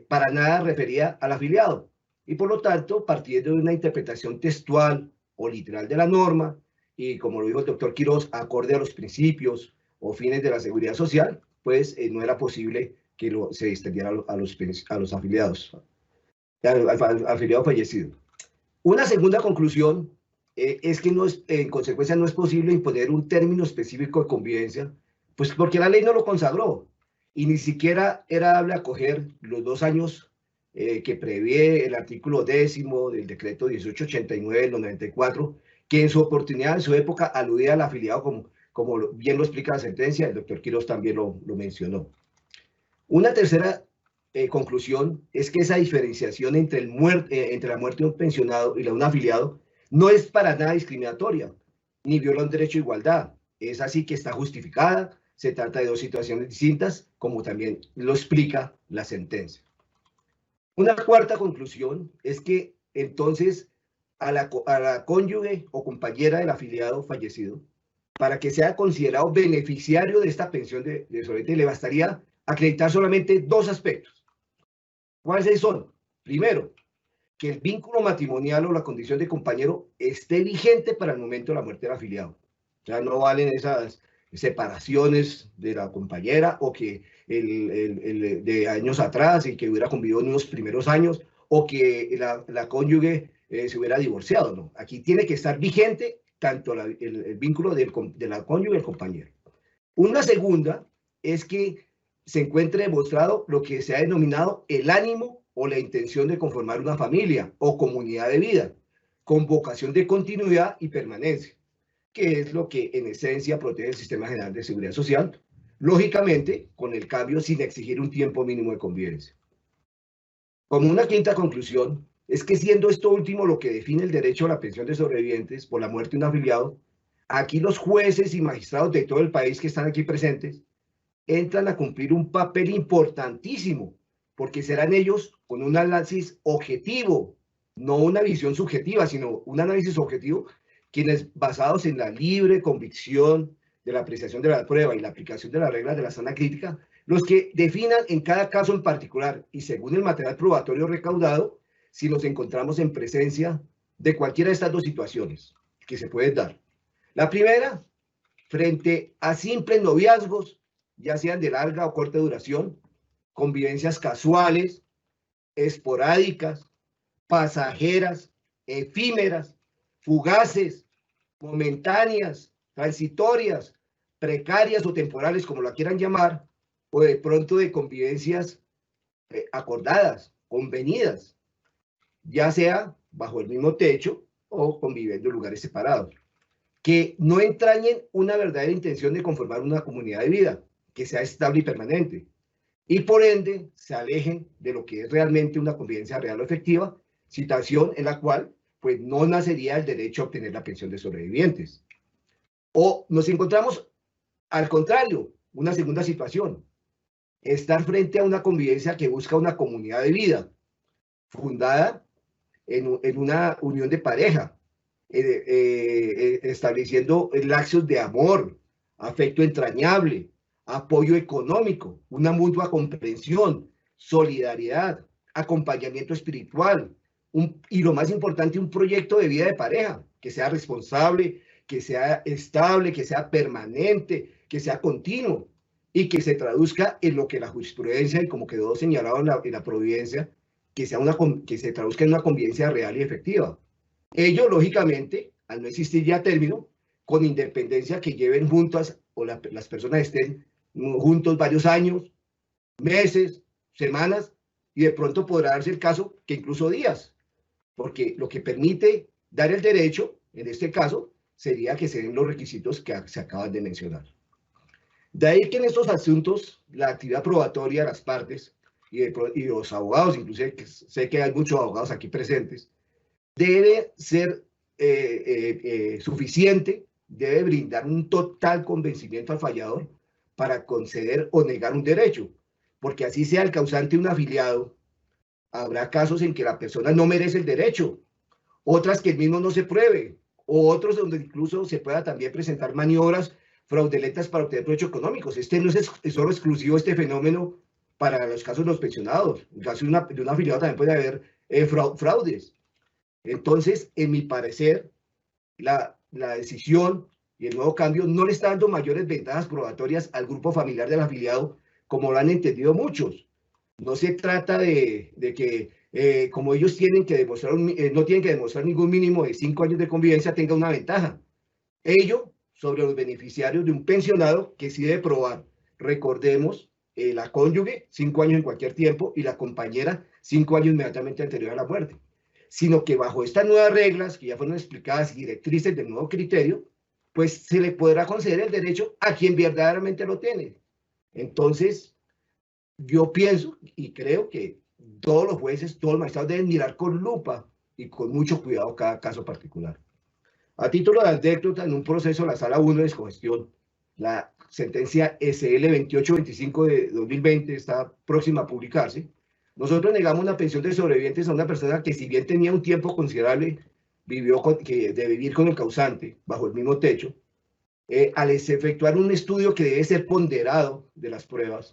para nada refería al afiliado. Y por lo tanto, partiendo de una interpretación textual o literal de la norma, y como lo dijo el doctor Quirós, acorde a los principios o fines de la seguridad social, pues no era posible que se extendiera a los afiliados, al afiliado fallecido. Una segunda conclusión es que en consecuencia no es posible imponer un término específico de convivencia, pues porque la ley no lo consagró y ni siquiera era dable acoger los 2 años que prevé el artículo 10º del decreto 1889 del 94, que en su oportunidad, en su época, aludía al afiliado como bien lo explica la sentencia, el doctor Quirós también lo mencionó. Una tercera conclusión es que esa diferenciación entre la muerte de un pensionado y la de un afiliado no es para nada discriminatoria, ni viola un derecho de igualdad. Es así que está justificada, se trata de 2 situaciones distintas, como también lo explica la sentencia. Una cuarta conclusión es que entonces a la cónyuge o compañera del afiliado fallecido, para que sea considerado beneficiario de esta pensión de sobreviviente, le bastaría acreditar solamente 2 aspectos. ¿Cuáles son? Primero, que el vínculo matrimonial o la condición de compañero esté vigente para el momento de la muerte del afiliado. O sea, no valen esas separaciones de la compañera o que de años atrás y que hubiera convivido en unos primeros años o que la cónyuge se hubiera divorciado, ¿no? Aquí tiene que estar vigente tanto el vínculo de la cónyuge y el compañero. Una segunda es que se encuentre demostrado lo que se ha denominado el ánimo o la intención de conformar una familia o comunidad de vida, con vocación de continuidad y permanencia, que es lo que en esencia protege el Sistema General de Seguridad Social, lógicamente con el cambio sin exigir un tiempo mínimo de convivencia. Como una quinta conclusión, es que siendo esto último lo que define el derecho a la pensión de sobrevivientes por la muerte de un afiliado, aquí los jueces y magistrados de todo el país que están aquí presentes entran a cumplir un papel importantísimo, porque serán ellos con un análisis objetivo, no una visión subjetiva, sino un análisis objetivo, quienes basados en la libre convicción de la apreciación de la prueba y la aplicación de las reglas de la sana crítica, los que definan en cada caso en particular y según el material probatorio recaudado, si nos encontramos en presencia de cualquiera de estas 2 situaciones que se pueden dar. La primera, frente a simples noviazgos, ya sean de larga o corta duración, convivencias casuales, esporádicas, pasajeras, efímeras, fugaces, momentáneas, transitorias, precarias o temporales, como la quieran llamar, o de pronto de convivencias acordadas, convenidas, ya sea bajo el mismo techo o conviviendo en lugares separados. que no entrañen una verdadera intención de conformar una comunidad de vida, que sea estable y permanente, y por ende se alejen de lo que es realmente una convivencia real o efectiva, situación en la cual pues no nacería el derecho a obtener la pensión de sobrevivientes. O nos encontramos al contrario, una segunda situación, estar frente a una convivencia que busca una comunidad de vida fundada en una unión de pareja, estableciendo lazos de amor, afecto entrañable, apoyo económico, una mutua comprensión, solidaridad, acompañamiento espiritual, y lo más importante, un proyecto de vida de pareja que sea responsable, que sea estable, que sea permanente, que sea continuo y que se traduzca en lo que la jurisprudencia, y como quedó señalado en la providencia, que se traduzca en una convivencia real y efectiva. Ello, lógicamente, al no existir ya término, con independencia que lleven juntas o las personas estén juntos varios años, meses, semanas, y de pronto podrá darse el caso que incluso días, porque lo que permite dar el derecho, en este caso, sería que se den los requisitos que se acaban de mencionar. De ahí que en estos asuntos, la actividad probatoria de las partes y los abogados, inclusive, que sé que hay muchos abogados aquí presentes, debe ser suficiente, debe brindar un total convencimiento al fallador para conceder o negar un derecho, porque así sea el causante un afiliado, habrá casos en que la persona no merece el derecho, otras que el mismo no se pruebe, o otros donde incluso se pueda también presentar maniobras fraudulentas para obtener provecho económicos. Este no es solo exclusivo este fenómeno para los casos de los pensionados. En caso de un afiliado también puede haber fraudes. Entonces, en mi parecer, la decisión y el nuevo cambio no le está dando mayores ventajas probatorias al grupo familiar del afiliado, como lo han entendido muchos. No se trata de que, como ellos tienen que demostrar, no tienen que demostrar ningún mínimo de 5 años de convivencia, tenga una ventaja. Ello sobre los beneficiarios de un pensionado que sí debe probar. Recordemos, la cónyuge, 5 años en cualquier tiempo, y la compañera, 5 años inmediatamente anterior a la muerte. Sino que bajo estas nuevas reglas, que ya fueron explicadas, y directrices del nuevo criterio, pues se le podrá conceder el derecho a quien verdaderamente lo tiene. Entonces, yo pienso y creo que todos los jueces, todos los magistrados deben mirar con lupa y con mucho cuidado cada caso particular. A título de anécdota, en un proceso, la Sala 1 de Descongestión, la sentencia SL 2825 de 2020 está próxima a publicarse. Nosotros negamos una pensión de sobrevivientes a una persona que, si bien tenía un tiempo considerable de vivir con el causante bajo el mismo techo, al efectuar un estudio que debe ser ponderado de las pruebas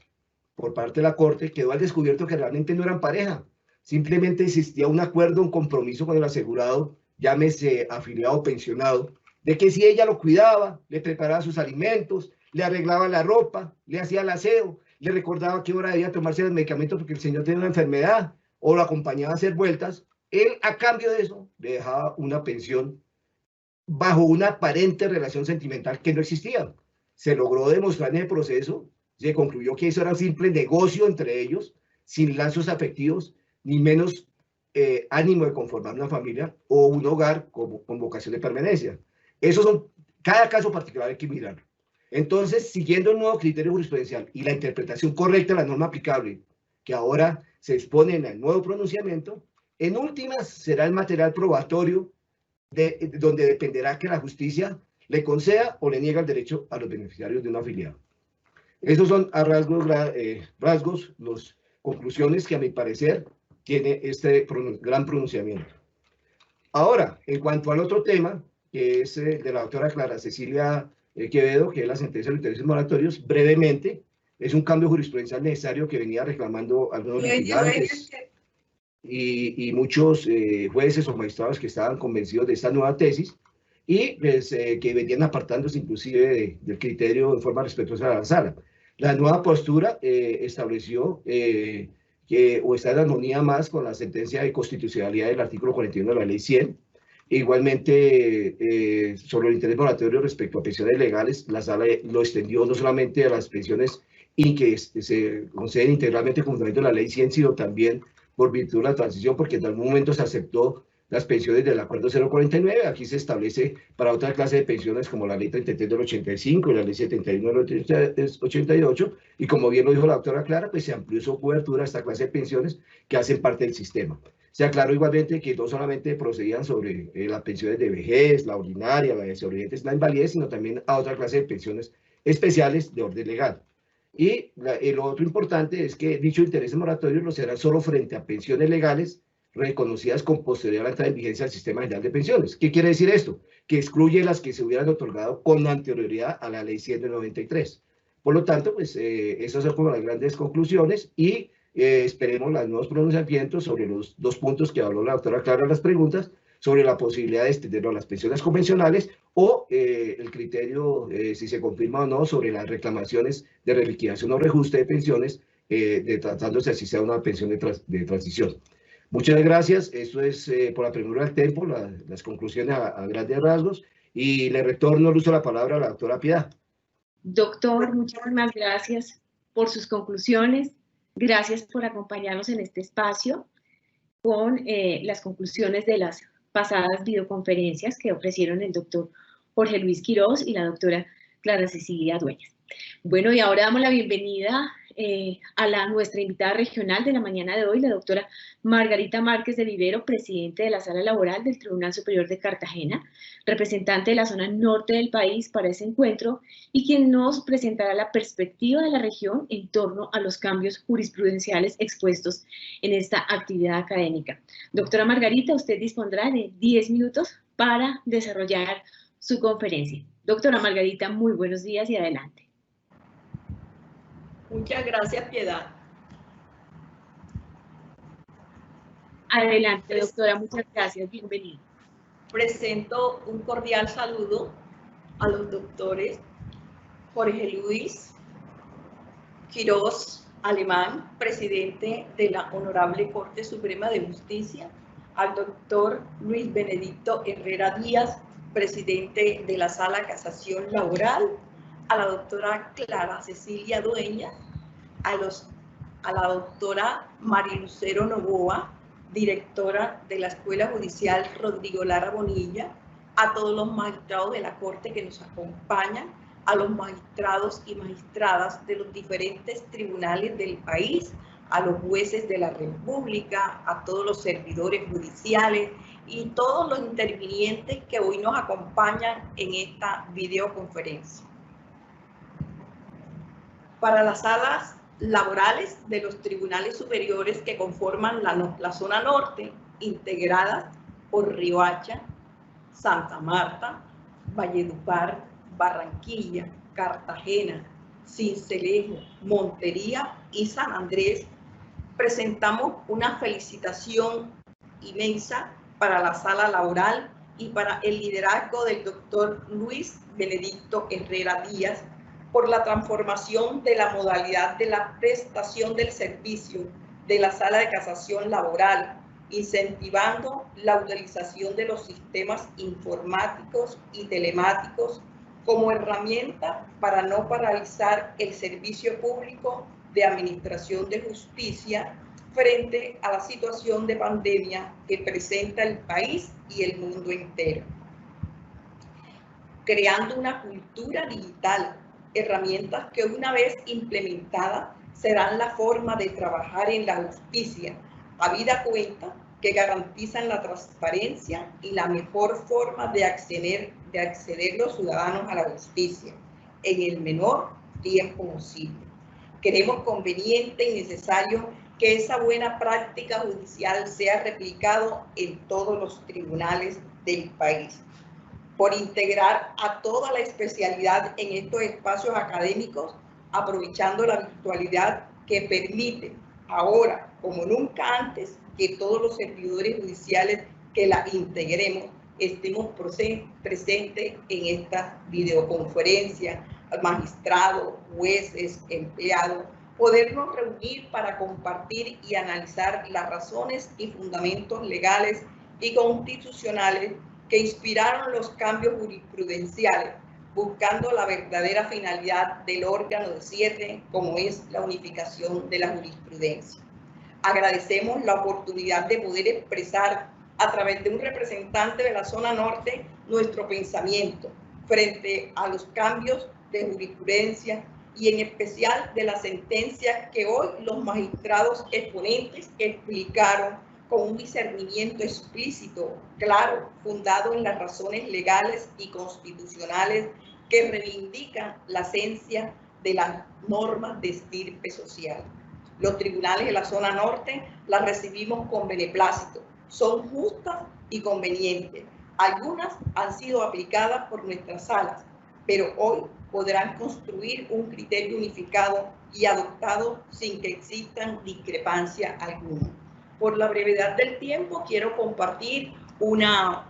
por parte de la Corte, quedó al descubierto que realmente no eran pareja. Simplemente existía un acuerdo, un compromiso con el asegurado, llámese afiliado o pensionado, de que si ella lo cuidaba, le preparaba sus alimentos, le arreglaba la ropa, le hacía el aseo, le recordaba qué hora debía tomarse los medicamentos porque el señor tenía una enfermedad, o lo acompañaba a hacer vueltas, él a cambio de eso le dejaba una pensión bajo una aparente relación sentimental que no existía. Se logró demostrar en el proceso, se concluyó que eso era un simple negocio entre ellos, sin lazos afectivos, ni menos ánimo de conformar una familia o un hogar con vocación de permanencia. Esos son, cada caso particular hay que mirarlo. Entonces, siguiendo el nuevo criterio jurisprudencial y la interpretación correcta de la norma aplicable, que ahora se expone en el nuevo pronunciamiento, en últimas será el material probatorio donde dependerá que la justicia le conceda o le niega el derecho a los beneficiarios de un afiliado. Esos son a rasgos las conclusiones que, a mi parecer, tiene este gran pronunciamiento. Ahora, en cuanto al otro tema, que es de la doctora Clara Cecilia Quevedo, que es la sentencia de los intereses moratorios, brevemente, es un cambio jurisprudencial necesario que venía reclamando algunos litigantes y muchos jueces o magistrados que estaban convencidos de esta nueva tesis y pues, que venían apartándose inclusive del criterio en forma respetuosa a la sala. La nueva postura estableció o está en armonía más con la sentencia de constitucionalidad del artículo 41 de la ley 100. Igualmente, sobre el interés moratorio respecto a pensiones legales, la sala lo extendió no solamente a las pensiones que se conceden integralmente con fundamento de la ley 100, sino también por virtud de la transición, porque en algún momento se aceptó las pensiones del acuerdo 049. Aquí se establece para otra clase de pensiones como la ley 33 del 85 y la ley 71 del 88, y como bien lo dijo la doctora Clara, pues se amplió su cobertura a esta clase de pensiones que hacen parte del sistema. Se aclaró igualmente que no solamente procedían sobre las pensiones de vejez, la ordinaria, la de sobrevivientes, la invalidez, sino también a otra clase de pensiones especiales de orden legal. Y lo otro importante es que dicho interés moratorio lo será solo frente a pensiones legales reconocidas con posterioridad a la entrada en vigencia del Sistema General de Pensiones. ¿Qué quiere decir esto? Que excluye las que se hubieran otorgado con anterioridad a la Ley 100 del 93. Por lo tanto, pues esas son como las grandes conclusiones y esperemos los nuevos pronunciamientos sobre los dos puntos que habló la doctora Clara en las preguntas, sobre la posibilidad de extenderlo a las pensiones convencionales o el criterio, si se confirma o no, sobre las reclamaciones de reliquidación o reajuste de pensiones, tratándose así sea una pensión de transición. Muchas gracias. Esto es por la premura del tiempo, las conclusiones a grandes rasgos, y le retorno el uso de la palabra a la doctora Piedad. Doctor, muchísimas gracias por sus conclusiones. Gracias por acompañarnos en este espacio con las conclusiones de las pasadas videoconferencias que ofrecieron el doctor Jorge Luis Quiroz y la doctora Clara Cecilia Dueñas. Bueno, y ahora damos la bienvenida a nuestra invitada regional de la mañana de hoy, la doctora Margarita Márquez de Vivero, presidente de la Sala Laboral del Tribunal Superior de Cartagena, representante de la zona norte del país para ese encuentro, y quien nos presentará la perspectiva de la región en torno a los cambios jurisprudenciales expuestos en esta actividad académica. Doctora Margarita, usted dispondrá de 10 minutos para desarrollar su conferencia. Doctora Margarita, muy buenos días y adelante. Muchas gracias, Piedad. Adelante, doctora, muchas gracias, bienvenida. Presento un cordial saludo a los doctores Jorge Luis Quiroz Alemán, presidente de la Honorable Corte Suprema de Justicia, al doctor Luis Benedicto Herrera Díaz, presidente de la Sala Casación Laboral, a la doctora Clara Cecilia Dueñas, a la doctora Marilucero Novoa, directora de la Escuela Judicial Rodrigo Lara Bonilla, a todos los magistrados de la Corte que nos acompañan, a los magistrados y magistradas de los diferentes tribunales del país, a los jueces de la República, a todos los servidores judiciales y todos los intervinientes que hoy nos acompañan en esta videoconferencia. Para las salas laborales de los tribunales superiores que conforman la zona norte, integradas por Riohacha, Santa Marta, Valledupar, Barranquilla, Cartagena, Sincelejo, Montería y San Andrés, presentamos una felicitación inmensa para la sala laboral y para el liderazgo del doctor Luis Benedicto Herrera Díaz, por la transformación de la modalidad de la prestación del servicio de la Sala de Casación Laboral, incentivando la utilización de los sistemas informáticos y telemáticos como herramienta para no paralizar el servicio público de administración de justicia frente a la situación de pandemia que presenta el país y el mundo entero. Creando una cultura digital, herramientas que una vez implementadas serán la forma de trabajar en la justicia, habida cuenta que garantizan la transparencia y la mejor forma de acceder los ciudadanos a la justicia en el menor tiempo posible. Creemos conveniente y necesario que esa buena práctica judicial sea replicado en todos los tribunales del país. Por integrar a toda la especialidad en estos espacios académicos, aprovechando la virtualidad que permite ahora, como nunca antes, que todos los servidores judiciales que la integremos estemos presentes en esta videoconferencia, magistrados, jueces, empleados, podernos reunir para compartir y analizar las razones y fundamentos legales y constitucionales que inspiraron los cambios jurisprudenciales, buscando la verdadera finalidad del órgano de cierre, como es la unificación de la jurisprudencia. Agradecemos la oportunidad de poder expresar a través de un representante de la zona norte, nuestro pensamiento frente a los cambios de jurisprudencia y en especial de las sentencias que hoy los magistrados exponentes explicaron con un discernimiento explícito, claro, fundado en las razones legales y constitucionales que reivindican la esencia de las normas de estirpe social. Los tribunales de la zona norte las recibimos con beneplácito, son justas y convenientes. Algunas han sido aplicadas por nuestras salas, pero hoy podrán construir un criterio unificado y adoptado sin que existan discrepancia alguna. Por la brevedad del tiempo, quiero compartir una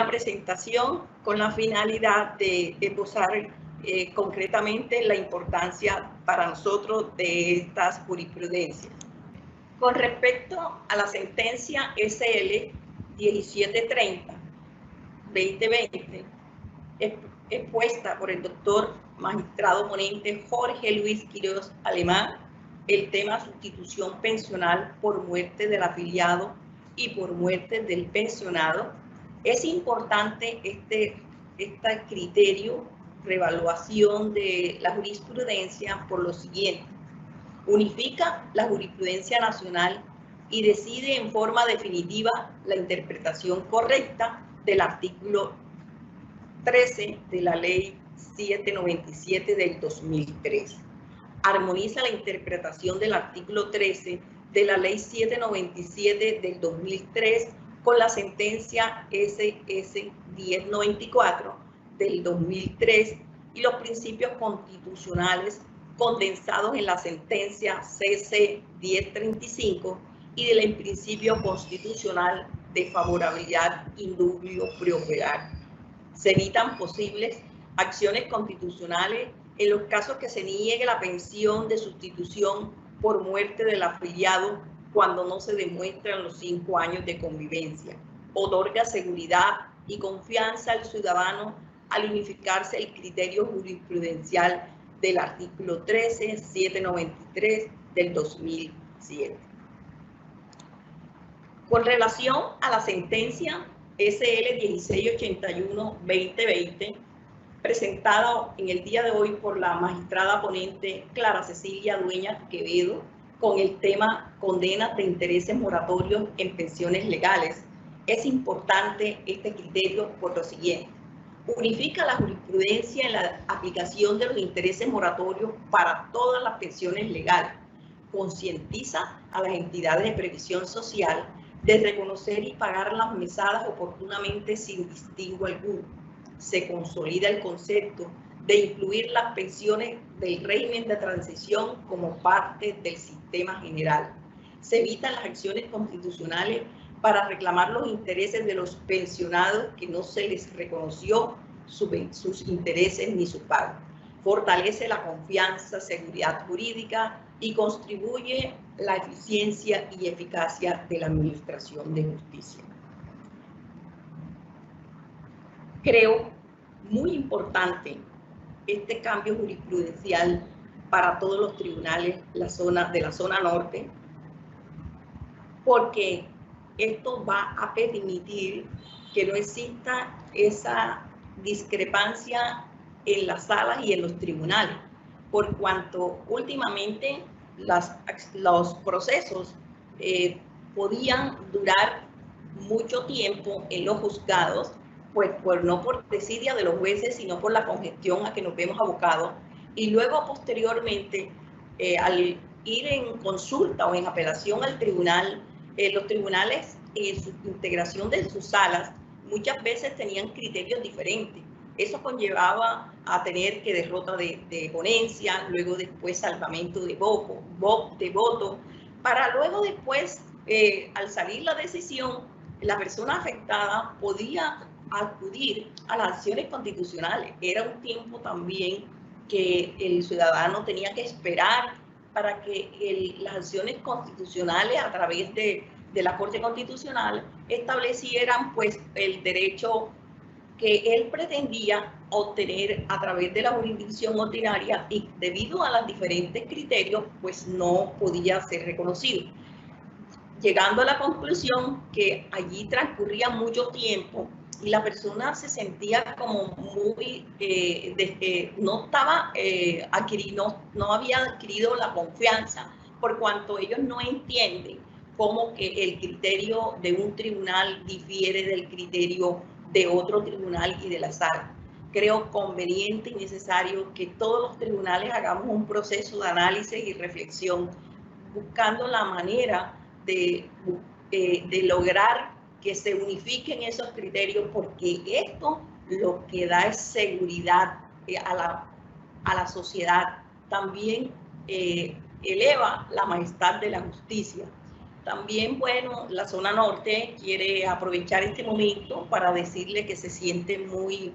presentación con la finalidad de esbozar concretamente la importancia para nosotros de estas jurisprudencias. Con respecto a la sentencia SL 1730-2020, expuesta por el doctor magistrado ponente Jorge Luis Quiroz Alemán, el tema sustitución pensional por muerte del afiliado y por muerte del pensionado, es importante este criterio, reevaluación de la jurisprudencia por lo siguiente. Unifica la jurisprudencia nacional y decide en forma definitiva la interpretación correcta del artículo 13 de la Ley 797 del 2003. Armoniza la interpretación del artículo 13 de la Ley 797 del 2003 con la sentencia SS 1094 del 2003 y los principios constitucionales condensados en la sentencia CC 1035 y del principio constitucional de favorabilidad indubio prioridad. Se evitan posibles acciones constitucionales en los casos que se niegue la pensión de sustitución por muerte del afiliado cuando no se demuestran los 5 años de convivencia. Otorga seguridad y confianza al ciudadano al unificarse el criterio jurisprudencial del artículo 13, 793 del 2007. Con relación a la sentencia SL 1681-2020, presentada en el día de hoy por la magistrada ponente Clara Cecilia Dueñas Quevedo, con el tema condenas de intereses moratorios en pensiones legales, es importante este criterio por lo siguiente. Unifica la jurisprudencia en la aplicación de los intereses moratorios para todas las pensiones legales. Concientiza a las entidades de previsión social de reconocer y pagar las mesadas oportunamente sin distingo alguno. Se consolida el concepto de incluir las pensiones del régimen de transición como parte del sistema general. Se evitan las acciones constitucionales para reclamar los intereses de los pensionados que no se les reconoció sus intereses ni su pago. Fortalece la confianza, seguridad jurídica y contribuye la eficiencia y eficacia de la administración de justicia. Creo muy importante este cambio jurisprudencial para todos los tribunales de la zona norte, porque esto va a permitir que no exista esa discrepancia en las salas y en los tribunales, por cuanto últimamente los procesos podían durar mucho tiempo en los juzgados, pues no por desidia de los jueces, sino por la congestión a que nos vemos abocados, y luego posteriormente, al ir en consulta o en apelación al tribunal, los tribunales en su integración de sus salas muchas veces tenían criterios diferentes. Eso conllevaba a tener que derrota de ponencia, luego después salvamento de voto, para luego después, al salir la decisión, la persona afectada podía acudir a las acciones constitucionales. Era un tiempo también que el ciudadano tenía que esperar para que las acciones constitucionales a través de la Corte Constitucional establecieran pues el derecho que él pretendía obtener a través de la jurisdicción ordinaria, y debido a los diferentes criterios pues no podía ser reconocido. llegando a la conclusión que allí transcurría mucho tiempo y la persona se sentía como muy, no estaba no había adquirido la confianza, por cuanto ellos no entienden cómo que el criterio de un tribunal difiere del criterio de otro tribunal y de la sala. Creo conveniente y necesario que todos los tribunales hagamos un proceso de análisis y reflexión, buscando la manera de lograr que se unifiquen esos criterios, porque esto lo que da es seguridad a la sociedad. También eleva la majestad de la justicia. También, bueno, la zona norte quiere aprovechar este momento para decirle que se siente muy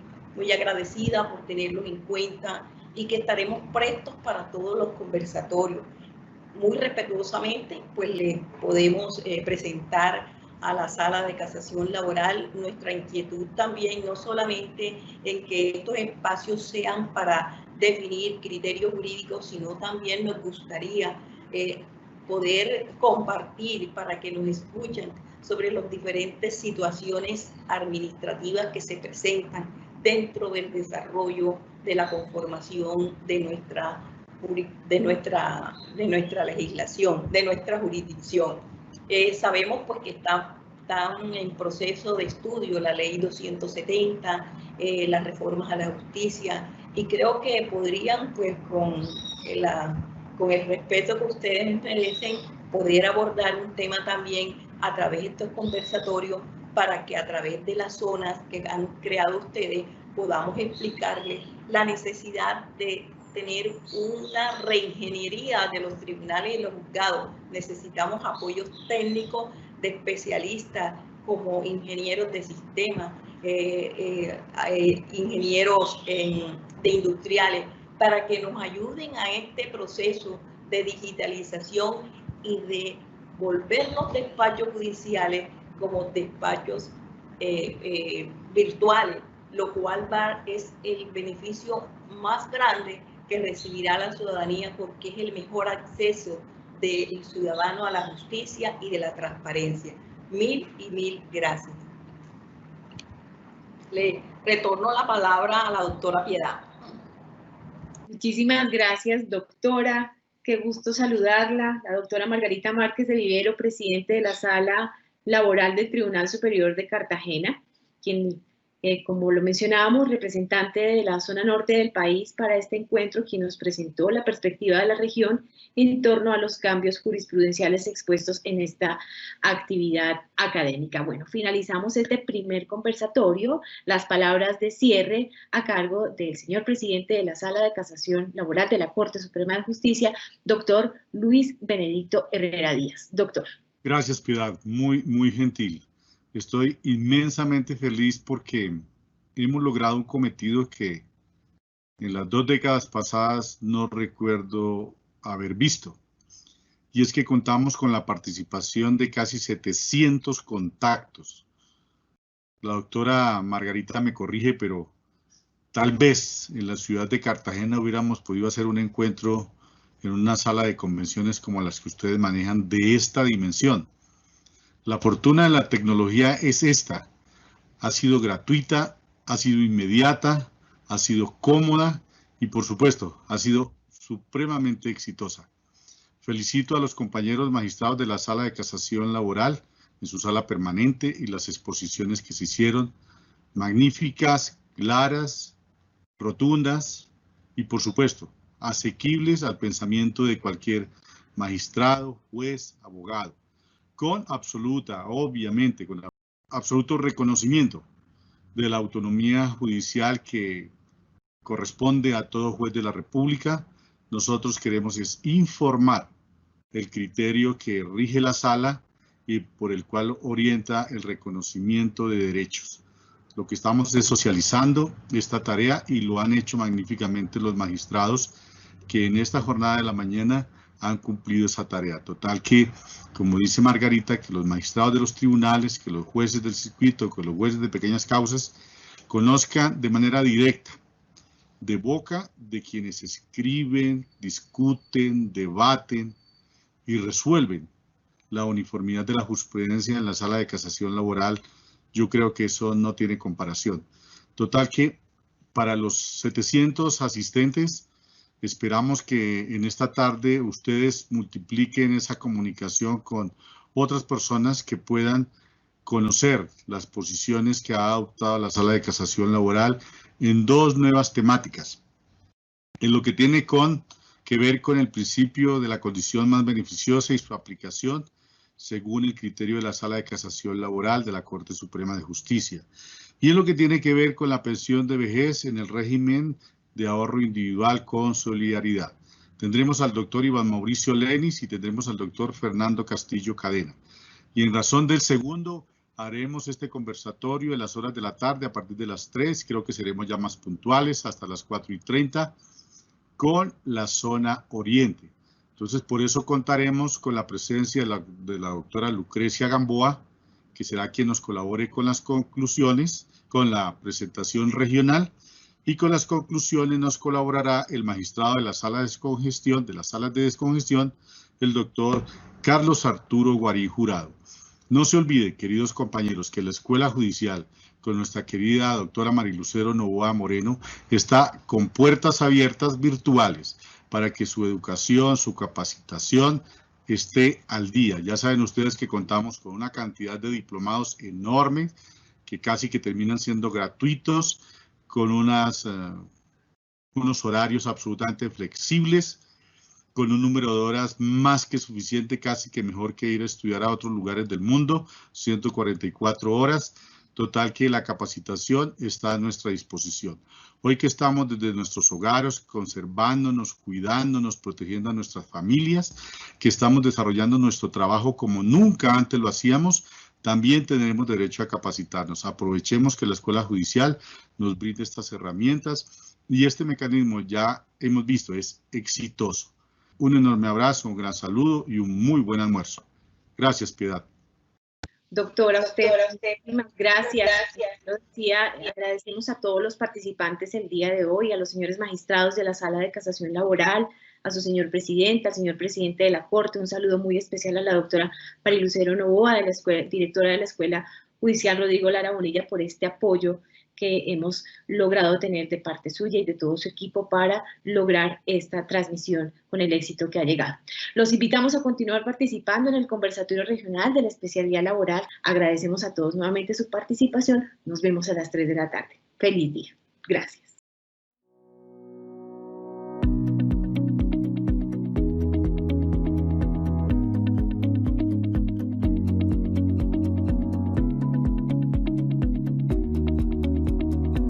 agradecida por tenerlos en cuenta y que estaremos prestos para todos los conversatorios. Muy respetuosamente, pues le podemos presentar a la Sala de Casación Laboral nuestra inquietud también, no solamente en que estos espacios sean para definir criterios jurídicos, sino también nos gustaría poder compartir para que nos escuchen sobre las diferentes situaciones administrativas que se presentan dentro del desarrollo de la conformación de nuestra legislación, de nuestra jurisdicción. Sabemos pues que están en proceso de estudio la ley 270, las reformas a la justicia, y creo que podrían pues con el respeto que ustedes merecen poder abordar un tema también a través de estos conversatorios, para que a través de las zonas que han creado ustedes podamos explicarles la necesidad de tener una reingeniería de los tribunales y los juzgados. Necesitamos apoyos técnicos de especialistas como ingenieros de sistemas, ingenieros de industriales, para que nos ayuden a este proceso de digitalización y de volver los despachos judiciales como despachos virtuales, lo cual es el beneficio más grande que recibirá la ciudadanía, porque es el mejor acceso del ciudadano a la justicia y de la transparencia. Mil gracias. Le retorno la palabra a la doctora Piedad. Muchísimas gracias, doctora. Qué gusto saludarla. La doctora Margarita Márquez de Vivero, presidente de la Sala Laboral del Tribunal Superior de Cartagena, quien, como lo mencionábamos, representante de la zona norte del país para este encuentro, quien nos presentó la perspectiva de la región en torno a los cambios jurisprudenciales expuestos en esta actividad académica. Bueno, finalizamos este primer conversatorio. Las palabras de cierre a cargo del señor presidente de la Sala de Casación Laboral de la Corte Suprema de Justicia, doctor Luis Benedicto Herrera Díaz. Doctor. Gracias, Piedad. Muy gentil. Estoy inmensamente feliz porque hemos logrado un cometido que en las 2 décadas pasadas no recuerdo haber visto. Y es que contamos con la participación de casi 700 contactos. La doctora Margarita me corrige, pero tal vez en la ciudad de Cartagena hubiéramos podido hacer un encuentro en una sala de convenciones como las que ustedes manejan de esta dimensión. La fortuna de la tecnología es esta. Ha sido gratuita, ha sido inmediata, ha sido cómoda y, por supuesto, ha sido supremamente exitosa. Felicito a los compañeros magistrados de la Sala de Casación Laboral en su sala permanente y las exposiciones que se hicieron, magníficas, claras, rotundas y, por supuesto, asequibles al pensamiento de cualquier magistrado, juez, abogado, con obviamente, con absoluto reconocimiento de la autonomía judicial que corresponde a todo juez de la República. Nosotros queremos es informar el criterio que rige la sala y por el cual orienta el reconocimiento de derechos. Lo que estamos es socializando esta tarea y lo han hecho magníficamente los magistrados que en esta jornada de la mañana han cumplido esa tarea. Total que, como dice Margarita, que los magistrados de los tribunales, que los jueces del circuito, que los jueces de pequeñas causas conozcan de manera directa, de boca de quienes escriben, discuten, debaten y resuelven la uniformidad de la jurisprudencia en la sala de casación laboral, yo creo que eso no tiene comparación. Total que para los 700 asistentes, esperamos que en esta tarde ustedes multipliquen esa comunicación con otras personas que puedan conocer las posiciones que ha adoptado la sala de casación laboral en dos nuevas temáticas. En lo que tiene que ver con el principio de la condición más beneficiosa y su aplicación según el criterio de la Sala de Casación Laboral de la Corte Suprema de Justicia. Y en lo que tiene que ver con la pensión de vejez en el régimen de ahorro individual con solidaridad. Tendremos al doctor Iván Mauricio Lenis y tendremos al doctor Fernando Castillo Cadena. Y en razón del segundo, haremos este conversatorio en las horas de la tarde a partir de las 3, creo que seremos ya más puntuales, hasta las 4:30, con la zona oriente. Entonces, por eso contaremos con la presencia de la doctora Lucrecia Gamboa, que será quien nos colabore con las conclusiones, con la presentación regional, y con las conclusiones nos colaborará el magistrado de la sala de descongestión, de las salas de descongestión, el doctor Carlos Arturo Guarí Jurado. No se olvide, queridos compañeros, que la Escuela Judicial, con nuestra querida doctora Marilucero Novoa Moreno, está con puertas abiertas virtuales para que su educación, su capacitación esté al día. Ya saben ustedes que contamos con una cantidad de diplomados enorme, que casi que terminan siendo gratuitos, con unos horarios absolutamente flexibles, con un número de horas más que suficiente, casi que mejor que ir a estudiar a otros lugares del mundo, 144 horas. Total que la capacitación está a nuestra disposición. Hoy que estamos desde nuestros hogares, conservándonos, cuidándonos, protegiendo a nuestras familias, que estamos desarrollando nuestro trabajo como nunca antes lo hacíamos, también tenemos derecho a capacitarnos. Aprovechemos que la Escuela Judicial nos brinde estas herramientas y este mecanismo ya hemos visto es exitoso. Un enorme abrazo, un gran saludo y un muy buen almuerzo. Gracias, Piedad. Doctora, usted, muchísimas gracias. Lo decía, y agradecemos a todos los participantes el día de hoy, a los señores magistrados de la Sala de Casación Laboral, a su señor presidente, al señor presidente de la Corte. Un saludo muy especial a la doctora Marilucero Novoa, de la escuela, directora de la Escuela Judicial Rodrigo Lara Bonilla, por este apoyo que hemos logrado tener de parte suya y de todo su equipo para lograr esta transmisión con el éxito que ha llegado. Los invitamos a continuar participando en el conversatorio regional de la especialidad laboral. Agradecemos a todos nuevamente su participación. Nos vemos a las 3 de la tarde. Feliz día. Gracias.